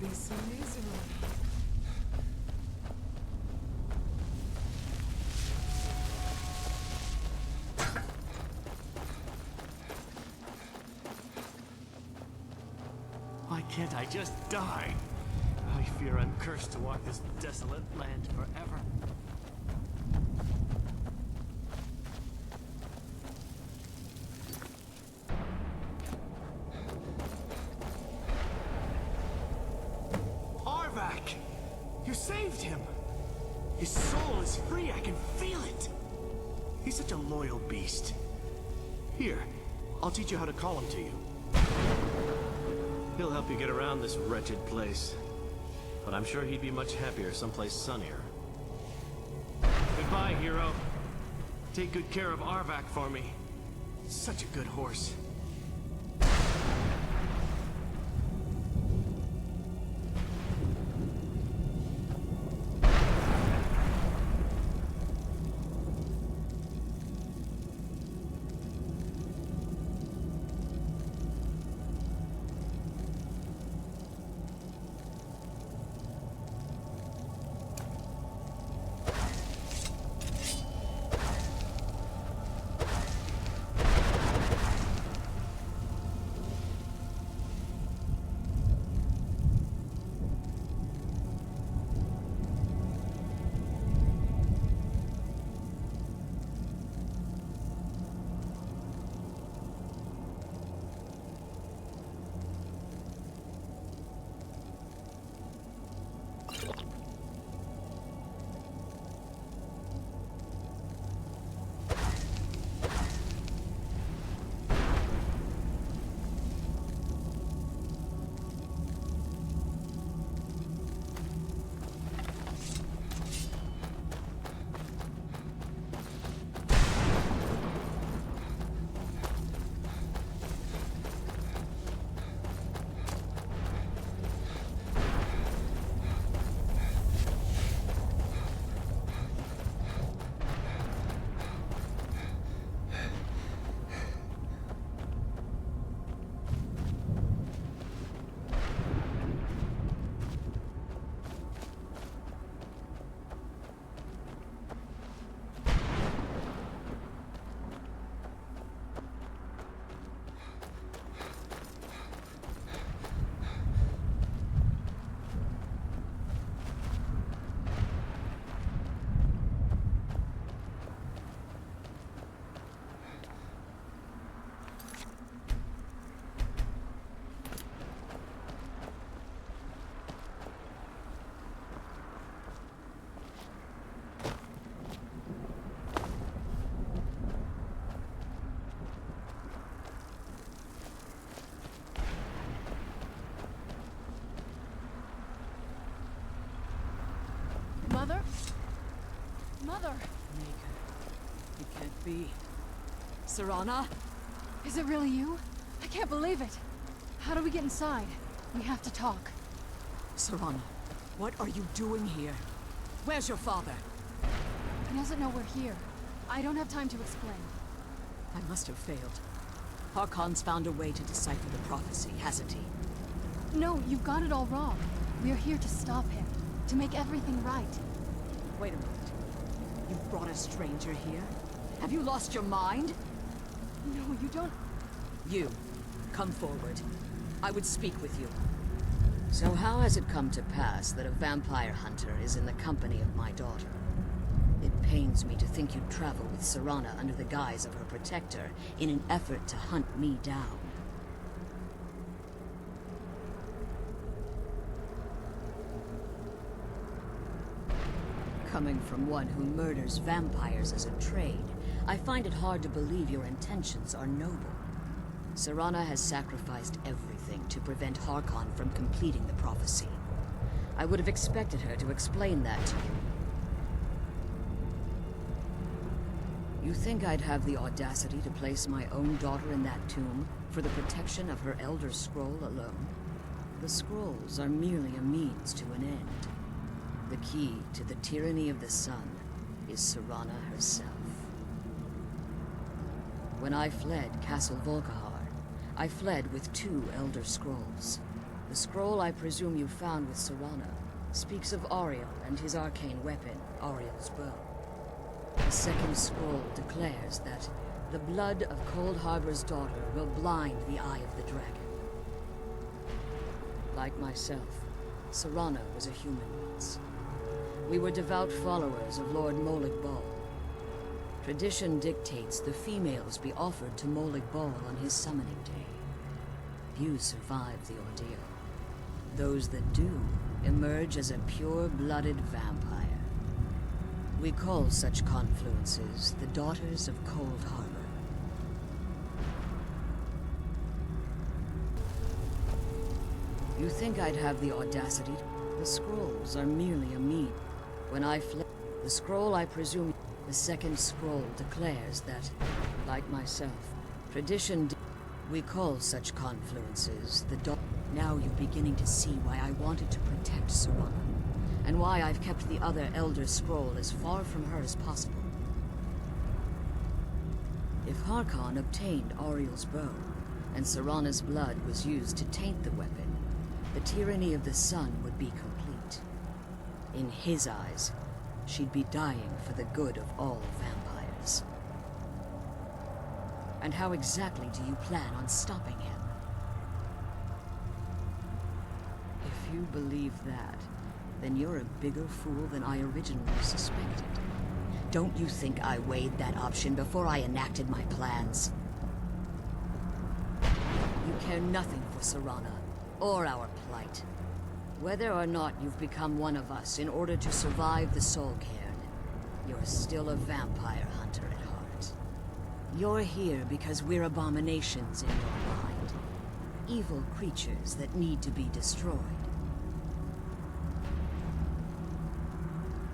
be so miserable. Why can't I just die? I fear I'm cursed to walk this desolate land forever. Arvak! You saved him! His soul is free, I can feel it! He's such a loyal beast. Here, I'll teach you how to call him to you. He'll help you get around this wretched place. But I'm sure he'd be much happier someplace sunnier. Goodbye, hero. Take good care of Arvak for me. Such a good horse. Mother? Mother! Maker. It can't be. Serana? Is it really you? I can't believe it. How do we get inside? We have to talk. Serana, what are you doing here? Where's your father? He doesn't know we're here. I don't have time to explain. I must have failed. Harkon's found a way to decipher the prophecy, hasn't he? No, you've got it all wrong. We're here to stop him. To make everything right. Wait a moment. You've brought a stranger here? Have you lost your mind? No, you don't... You, come forward. I would speak with you. So how has it come to pass that a vampire hunter is in the company of my daughter? It pains me to think you'd travel with Serana under the guise of her protector in an effort to hunt me down. Coming from one who murders vampires as a trade, I find it hard to believe your intentions are noble. Serana has sacrificed everything to prevent Harkon from completing the prophecy. I would have expected her to explain that to you. You think I'd have the audacity to place my own daughter in that tomb for the protection of her Elder Scroll alone? The scrolls are merely a means to an end. The key to the tyranny of the sun is Serana herself. When I fled Castle Volkihar, I fled with 2 Elder Scrolls. The scroll I presume you found with Serana speaks of Ariel and his arcane weapon, Ariel's bow. The second scroll declares that the blood of Cold Harbor's daughter will blind the eye of the dragon. Like myself, Serana was a human once. We were devout followers of Lord Molig Bal. Tradition dictates the females be offered to Molig Bal on his summoning day. Few survive the ordeal. Those that do emerge as a pure-blooded vampire. We call such confluences the Daughters of Cold Harbor. You think I'd have the audacity? The scrolls are merely a meme. When I fled, the scroll I presume, the second scroll declares that, like myself, tradition. We call such confluences the Now you're beginning to see why I wanted to protect Serana, and why I've kept the other Elder Scroll as far from her as possible. If Harkon obtained Ariel's bow, and Serana's blood was used to taint the weapon, the tyranny of the sun would be complete. In his eyes, she'd be dying for the good of all vampires. And how exactly do you plan on stopping him? If you believe that, then you're a bigger fool than I originally suspected. Don't you think I weighed that option before I enacted my plans? You care nothing for Serana, or our plight. Whether or not you've become one of us in order to survive the Soul Cairn, you're still a vampire hunter at heart. You're here because we're abominations in your mind. Evil creatures that need to be destroyed.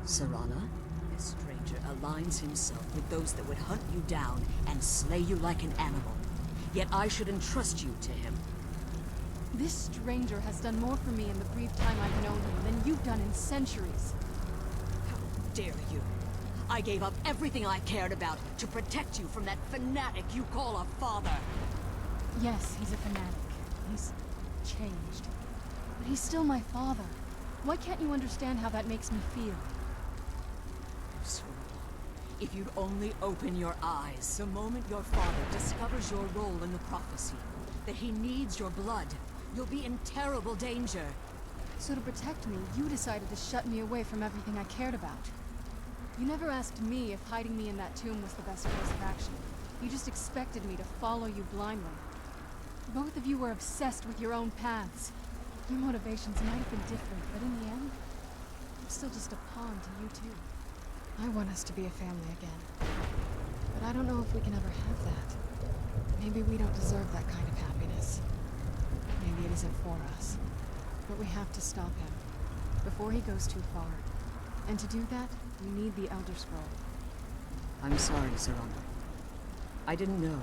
Serana, this stranger aligns himself with those that would hunt you down and slay you like an animal. Yet I should entrust you to him. This stranger has done more for me in the brief time I've known him than you've done in centuries. How dare you! I gave up everything I cared about to protect you from that fanatic you call a father! Yes, he's a fanatic. He's changed. But he's still my father. Why can't you understand how that makes me feel? If you'd only open your eyes the moment your father discovers your role in the prophecy, that he needs your blood, you'll be in terrible danger. So to protect me, you decided to shut me away from everything I cared about. You never asked me if hiding me in that tomb was the best course of action. You just expected me to follow you blindly. Both of you were obsessed with your own paths. Your motivations might have been different, but in the end, I'm still just a pawn to you two. I want us to be a family again. But I don't know if we can ever have that. Maybe we don't deserve that kind of happiness. Maybe it isn't for us. But we have to stop him, before he goes too far. And to do that, we need the Elder Scroll. I'm sorry, Serana. I didn't know.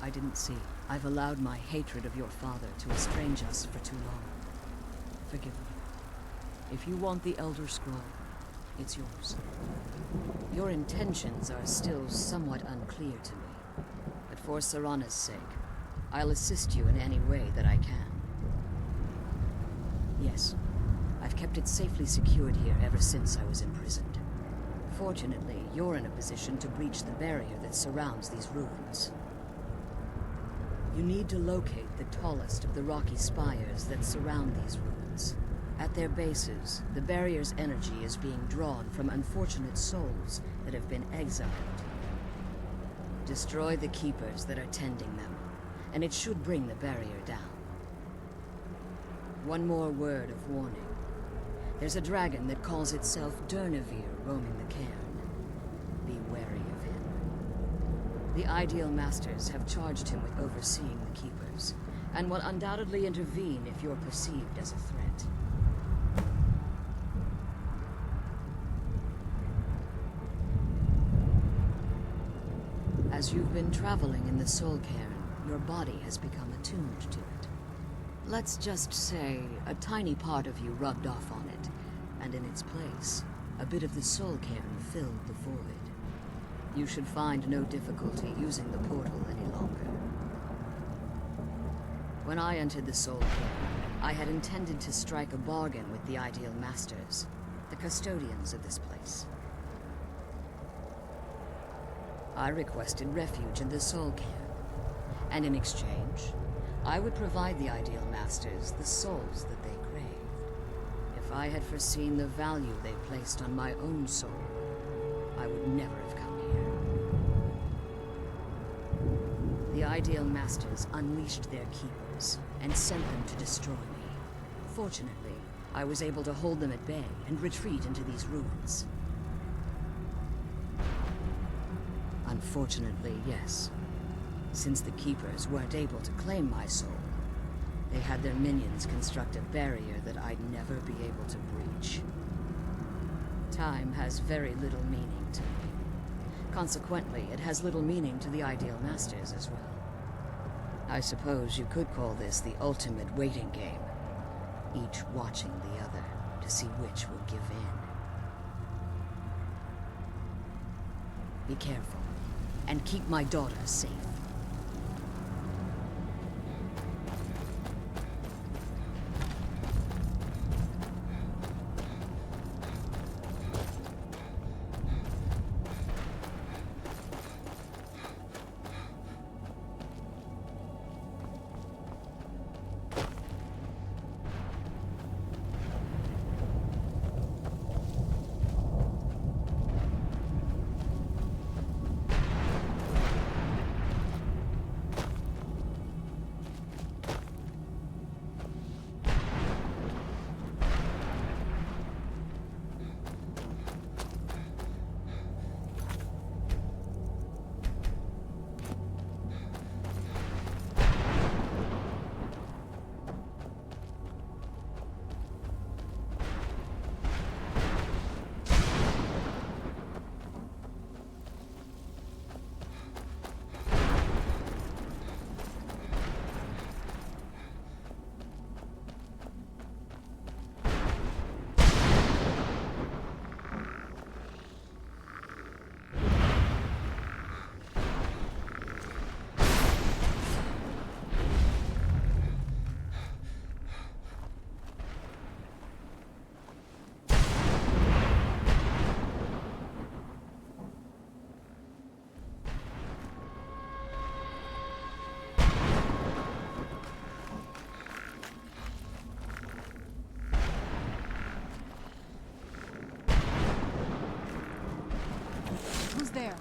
I didn't see. I've allowed my hatred of your father to estrange us for too long. Forgive me. If you want the Elder Scroll, it's yours. Your intentions are still somewhat unclear to me. But for Serana's sake, I'll assist you in any way that I can. Yes, I've kept it safely secured here ever since I was imprisoned. Fortunately, you're in a position to breach the barrier that surrounds these ruins. You need to locate the tallest of the rocky spires that surround these ruins. At their bases, the barrier's energy is being drawn from unfortunate souls that have been exiled. Destroy the keepers that are tending them, and it should bring the barrier down. One more word of warning. There's a dragon that calls itself Durnevere roaming the cairn. Be wary of him. The Ideal Masters have charged him with overseeing the keepers, and will undoubtedly intervene if you're perceived as a threat. As you've been traveling in the Soul Cairn, your body has become attuned to it. Let's just say a tiny part of you rubbed off on it, and in its place, a bit of the Soul Cairn filled the void. You should find no difficulty using the portal any longer. When I entered the Soul Cairn, I had intended to strike a bargain with the Ideal Masters, the custodians of this place. I requested refuge in the Soul Camp, and in exchange, I would provide the Ideal Masters the souls that they craved. If I had foreseen the value they placed on my own soul, I would never have come here. The Ideal Masters unleashed their keepers and sent them to destroy me. Fortunately, I was able to hold them at bay and retreat into these ruins. Unfortunately, yes. Since the Keepers weren't able to claim my soul, they had their minions construct a barrier that I'd never be able to breach. Time has very little meaning to me. Consequently, it has little meaning to the Ideal Masters as well. I suppose you could call this the ultimate waiting game, each watching the other to see which will give in. Be careful, and keep my daughter safe. Who's there?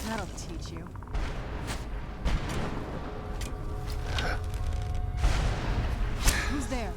That'll teach you. Who's there?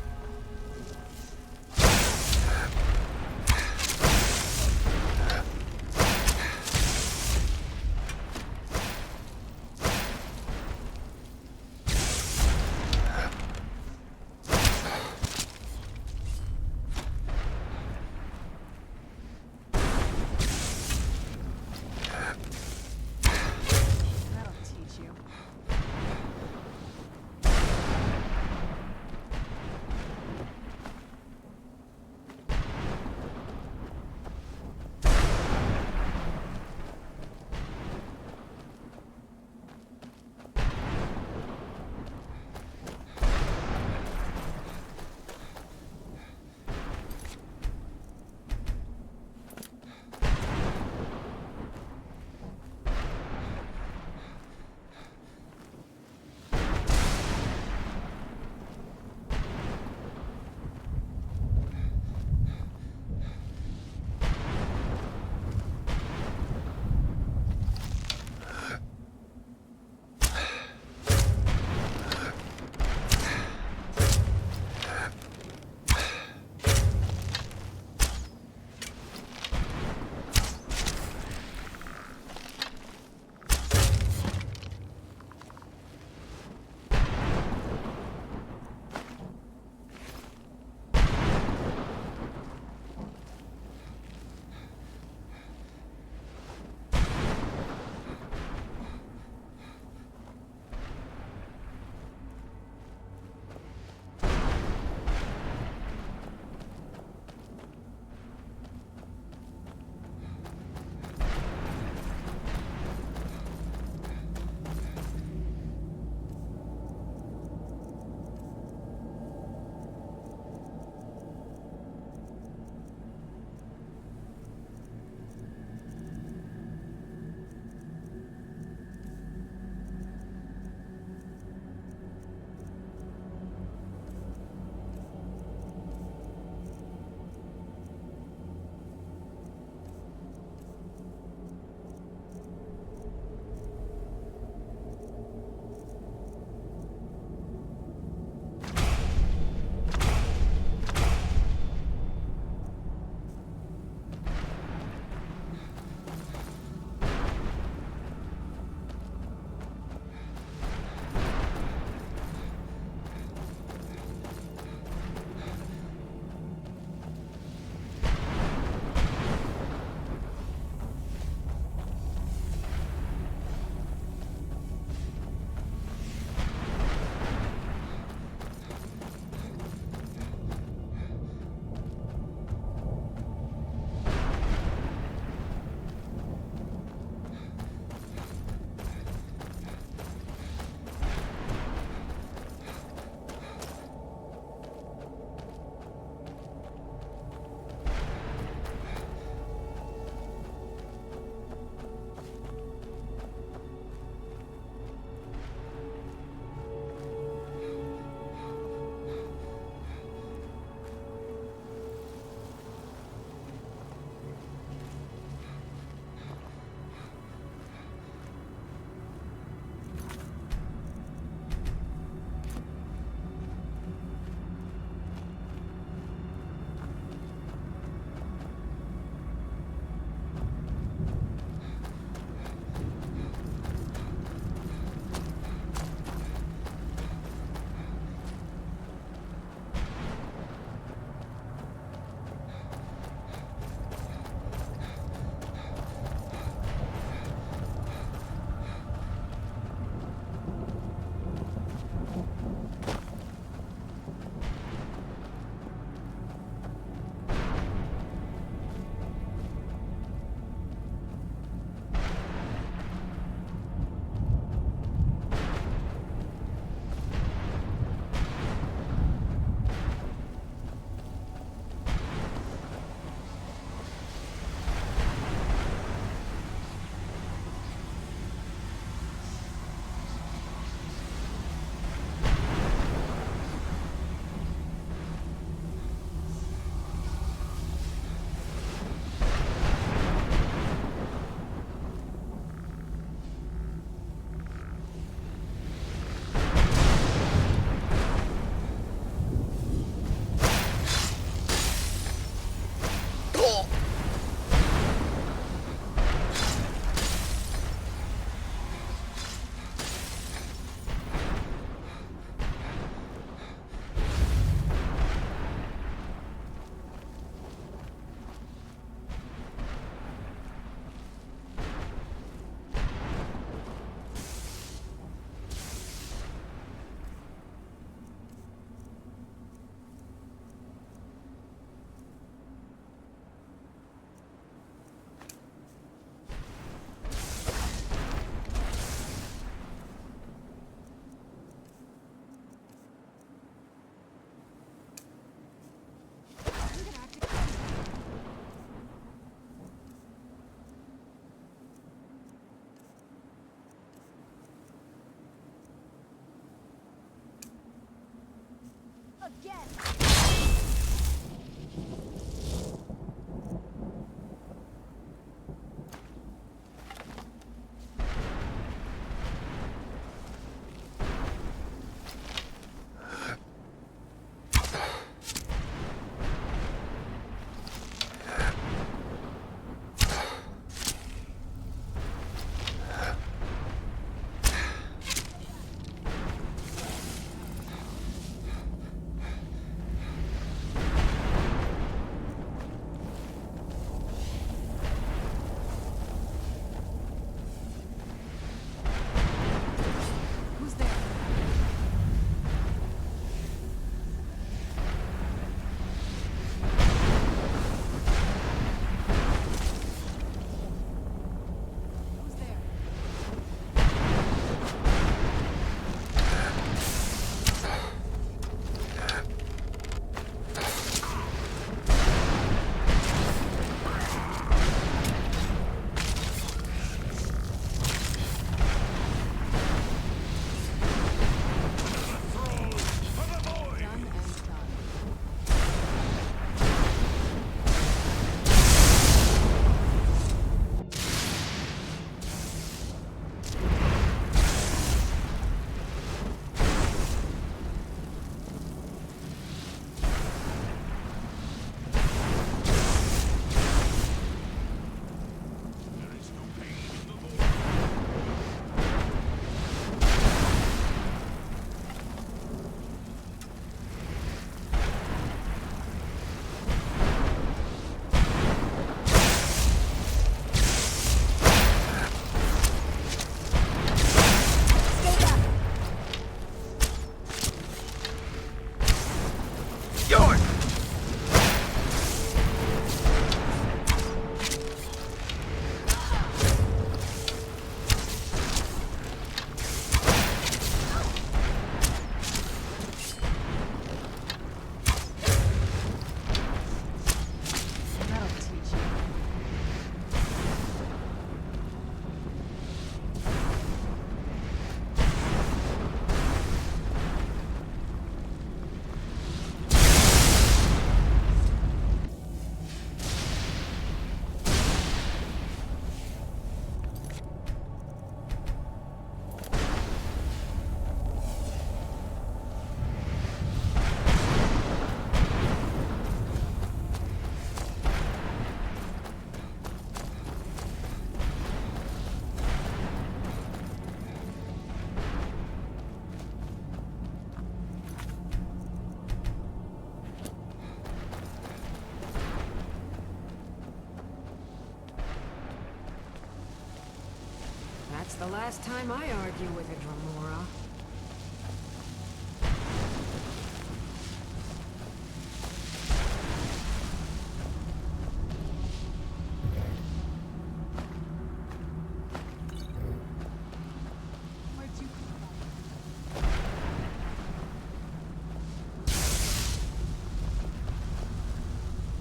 That's the last time I argue with a Dremora.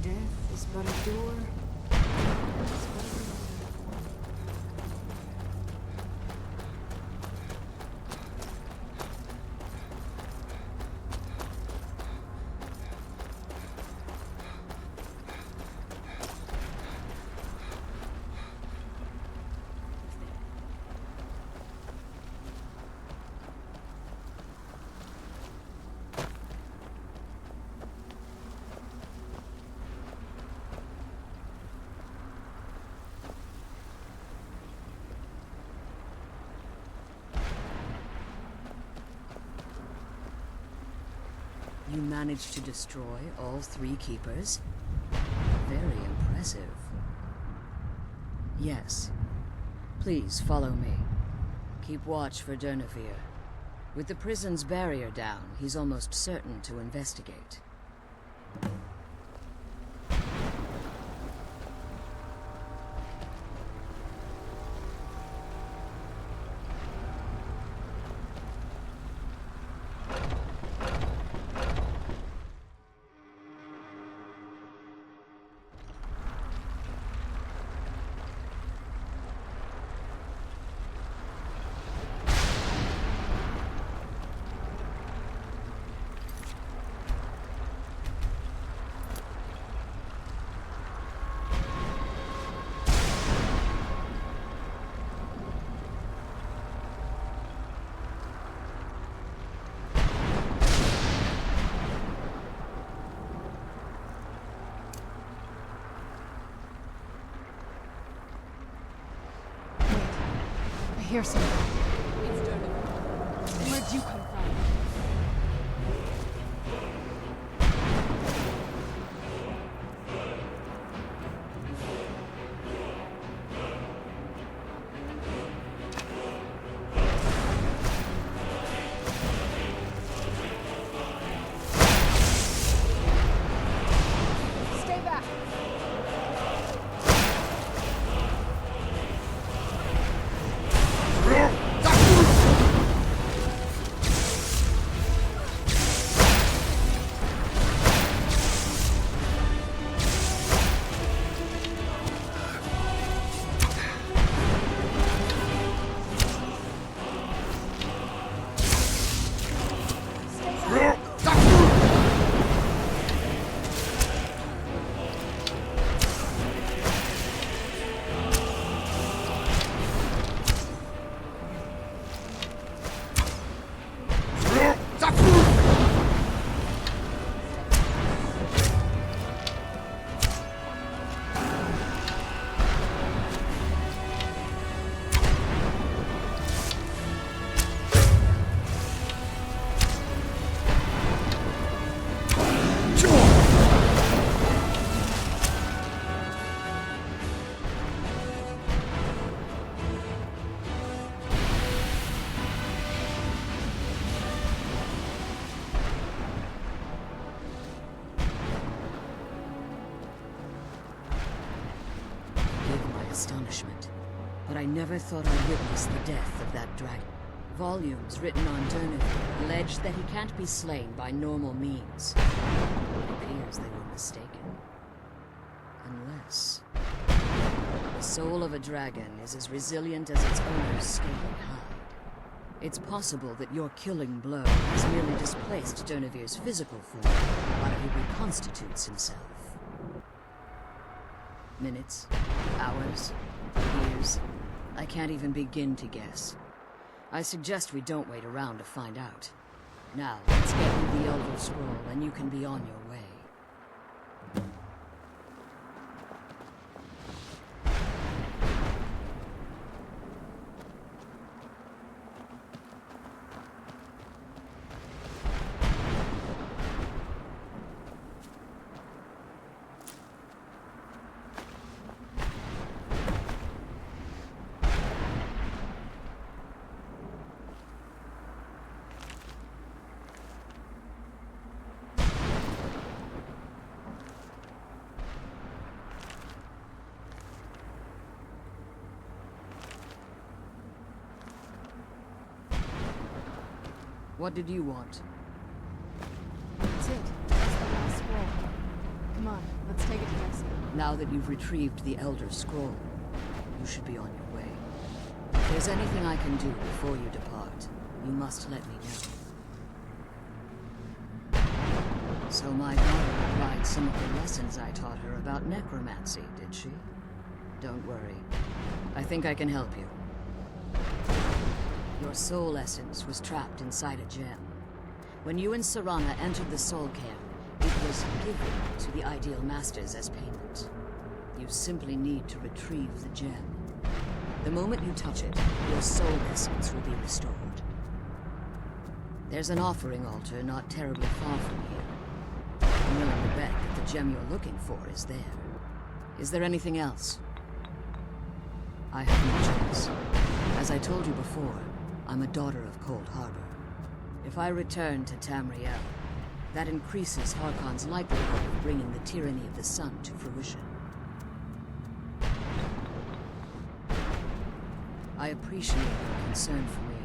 Death is but a door. You managed to destroy all 3 keepers? Very impressive. Yes. Please follow me. Keep watch for Durnevere. With the prison's barrier down, he's almost certain to investigate. hear something. It's Donovan. Where'd you come from? Stay back! Astonishment, but I never thought I'd witness the death of that dragon. Volumes written on Durneville allege that he can't be slain by normal means. It appears they were mistaken. Unless... the soul of a dragon is as resilient as its owner's scaly hide. It's possible that your killing blow has merely displaced Durnevir's physical form while he reconstitutes himself. Minutes, hours, years. I can't even begin to guess. I suggest we don't wait around to find out. Now, let's get you the Elder Scroll and you can be on your way. What did you want? That's it. That's the last scroll. Come on, let's take it to Dexter. Now that you've retrieved the Elder Scroll, you should be on your way. If there's anything I can do before you depart, you must let me know. So my daughter applied some of the lessons I taught her about necromancy, did she? Don't worry. I think I can help you. Your soul essence was trapped inside a gem. When you and Serana entered the soul camp, it was given to the Ideal Masters as payment. You simply need to retrieve the gem. The moment you touch it, your soul essence will be restored. There's an offering altar not terribly far from here. I'm willing to bet that the gem you're looking for is there. Is there anything else? I have no choice. As I told you before, I'm a daughter of Cold Harbor. If I return to Tamriel, that increases Harkon's likelihood of bringing the tyranny of the sun to fruition. I appreciate your concern for me,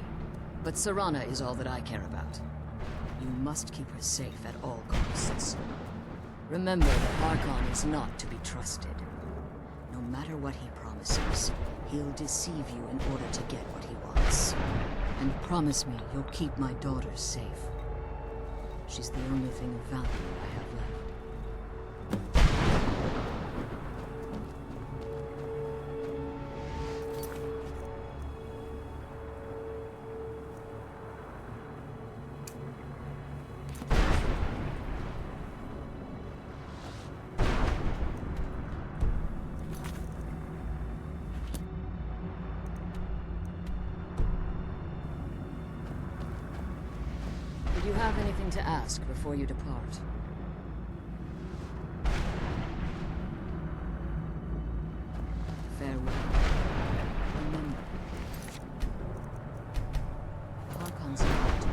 but Serana is all that I care about. You must keep her safe at all costs. Remember that Harkon is not to be trusted. No matter what he promises, he'll deceive you in order to get what he wants. And promise me you'll keep my daughter safe. She's the only thing of value I have left. Did you have anything to ask before you depart? Farewell. Remember, Archon's out.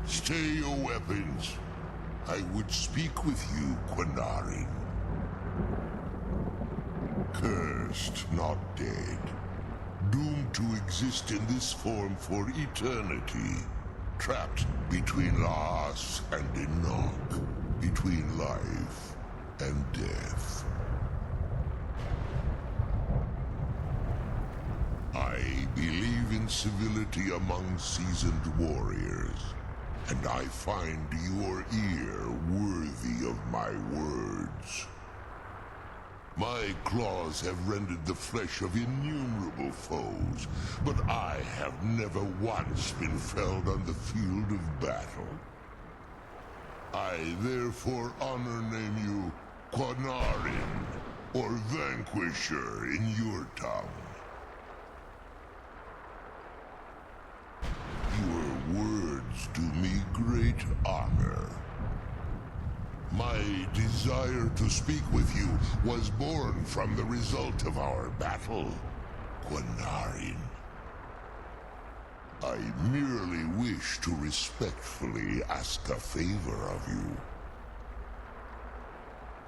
Stay your weapons. I would speak with you, Quinarin. Cursed, not dead. Doomed to exist in this form for eternity. Trapped between Laas and Enoch. Between life and death. I believe in civility among seasoned warriors. And I find your ear worthy of my words. My claws have rended the flesh of innumerable foes, but I have never once been felled on the field of battle. I therefore name you Quinarin, or Vanquisher in your tongue. Your words do me great honor. My desire to speak with you was born from the result of our battle, Quinarin. I merely wish to respectfully ask a favor of you.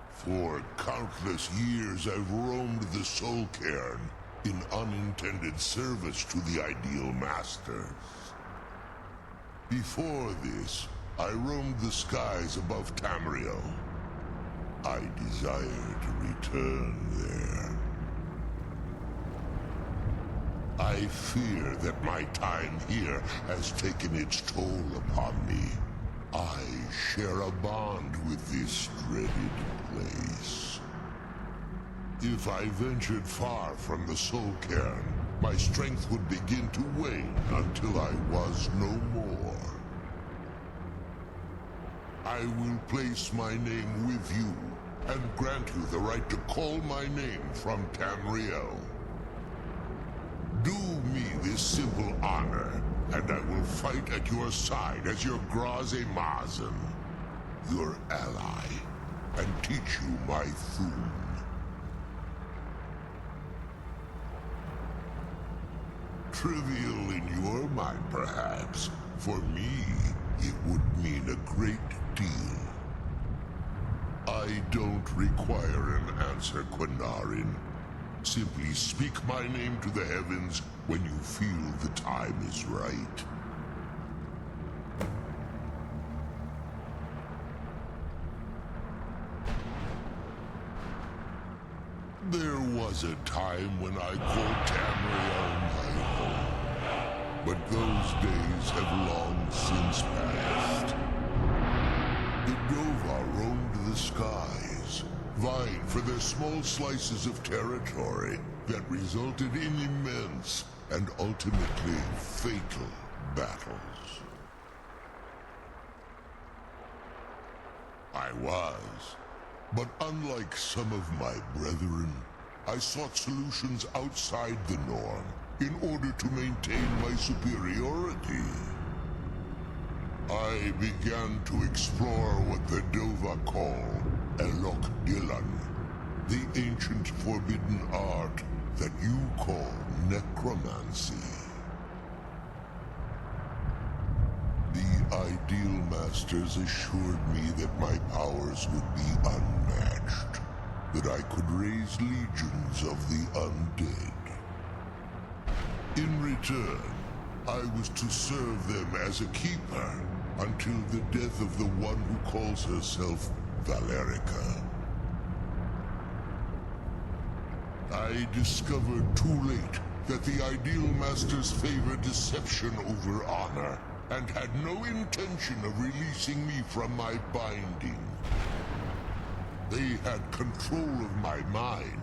For countless years I've roamed the Soul Cairn in unintended service to the Ideal Masters. Before this, I roamed the skies above Tamriel. I desire to return there. I fear that my time here has taken its toll upon me. I share a bond with this dreaded place. If I ventured far from the Soul Cairn, my strength would begin to wane until I was no more. I will place my name with you, and grant you the right to call my name from Tamriel. Do me this simple honor, and I will fight at your side as your Graze Mazen, your ally, and teach you my Thum. Trivial in your mind, perhaps. For me, it would mean a great deal. I don't require an answer, Quinarin. Simply speak my name to the heavens when you feel the time is right. There was a time when I called Tamriel my home, but those days have long since passed. The Dova roamed the skies, vying for their small slices of territory that resulted in immense and ultimately fatal battles. I was. But unlike some of my brethren, I sought solutions outside the norm in order to maintain my superiority. I began to explore what the Dova call Elok Dylan, the ancient forbidden art that you call necromancy. The Ideal Masters assured me that my powers would be unmatched, that I could raise legions of the undead. In return, I was to serve them as a keeper until the death of the one who calls herself Valerica. I discovered too late that the Ideal Masters favor deception over honor, and had no intention of releasing me from my binding. They had control of my mind,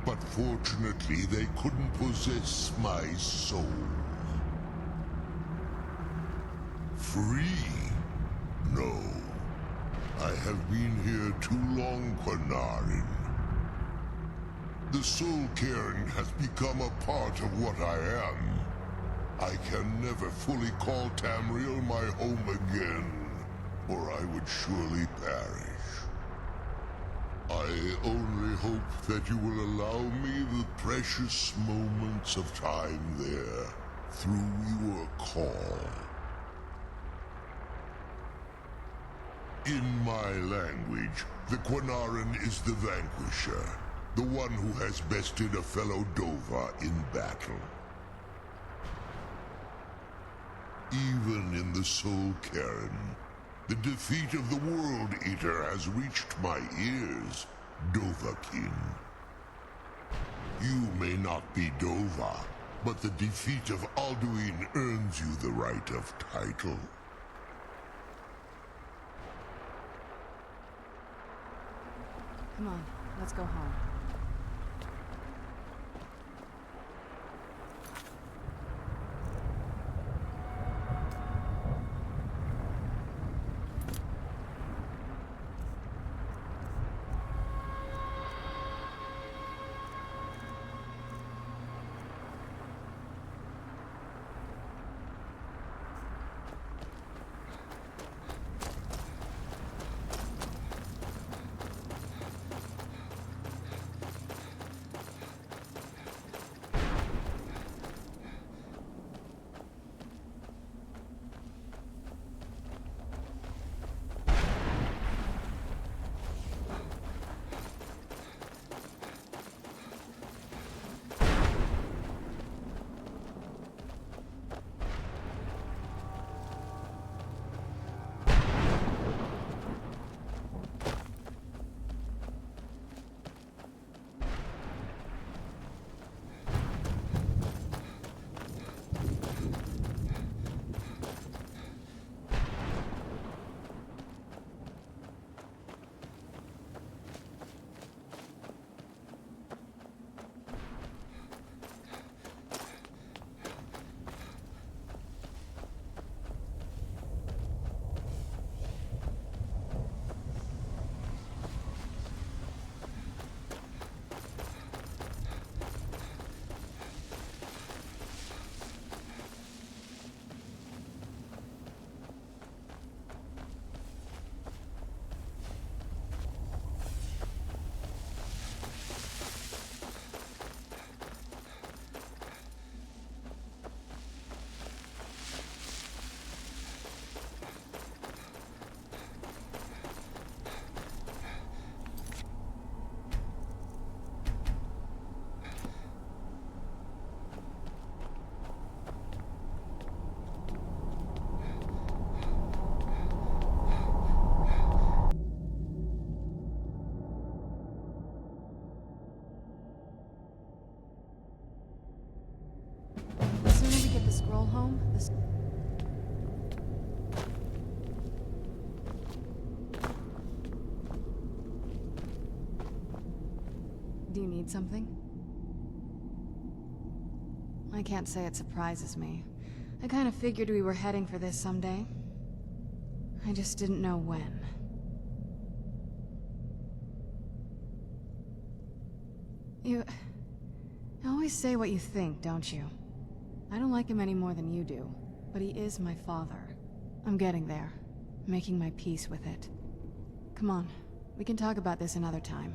but fortunately they couldn't possess my soul. Free? No. I have been here too long, Quanarin. The Soul Cairn has become a part of what I am. I can never fully call Tamriel my home again, or I would surely perish. I only hope that you will allow me the precious moments of time there, through your call. In my language, the Quanarin is the vanquisher, the one who has bested a fellow Dova in battle. Even in the Soul Cairn, the defeat of the World Eater has reached my ears, Dovahkiin. You may not be Dova, but the defeat of Alduin earns you the right of title. Come on, let's go home. Scroll home? Do you need something? I can't say it surprises me. I kind of figured we were heading for this someday. I just didn't know when. You always say what you think, don't you? I don't like him any more than you do, but he is my father. I'm getting there, making my peace with it. Come on, we can talk about this another time.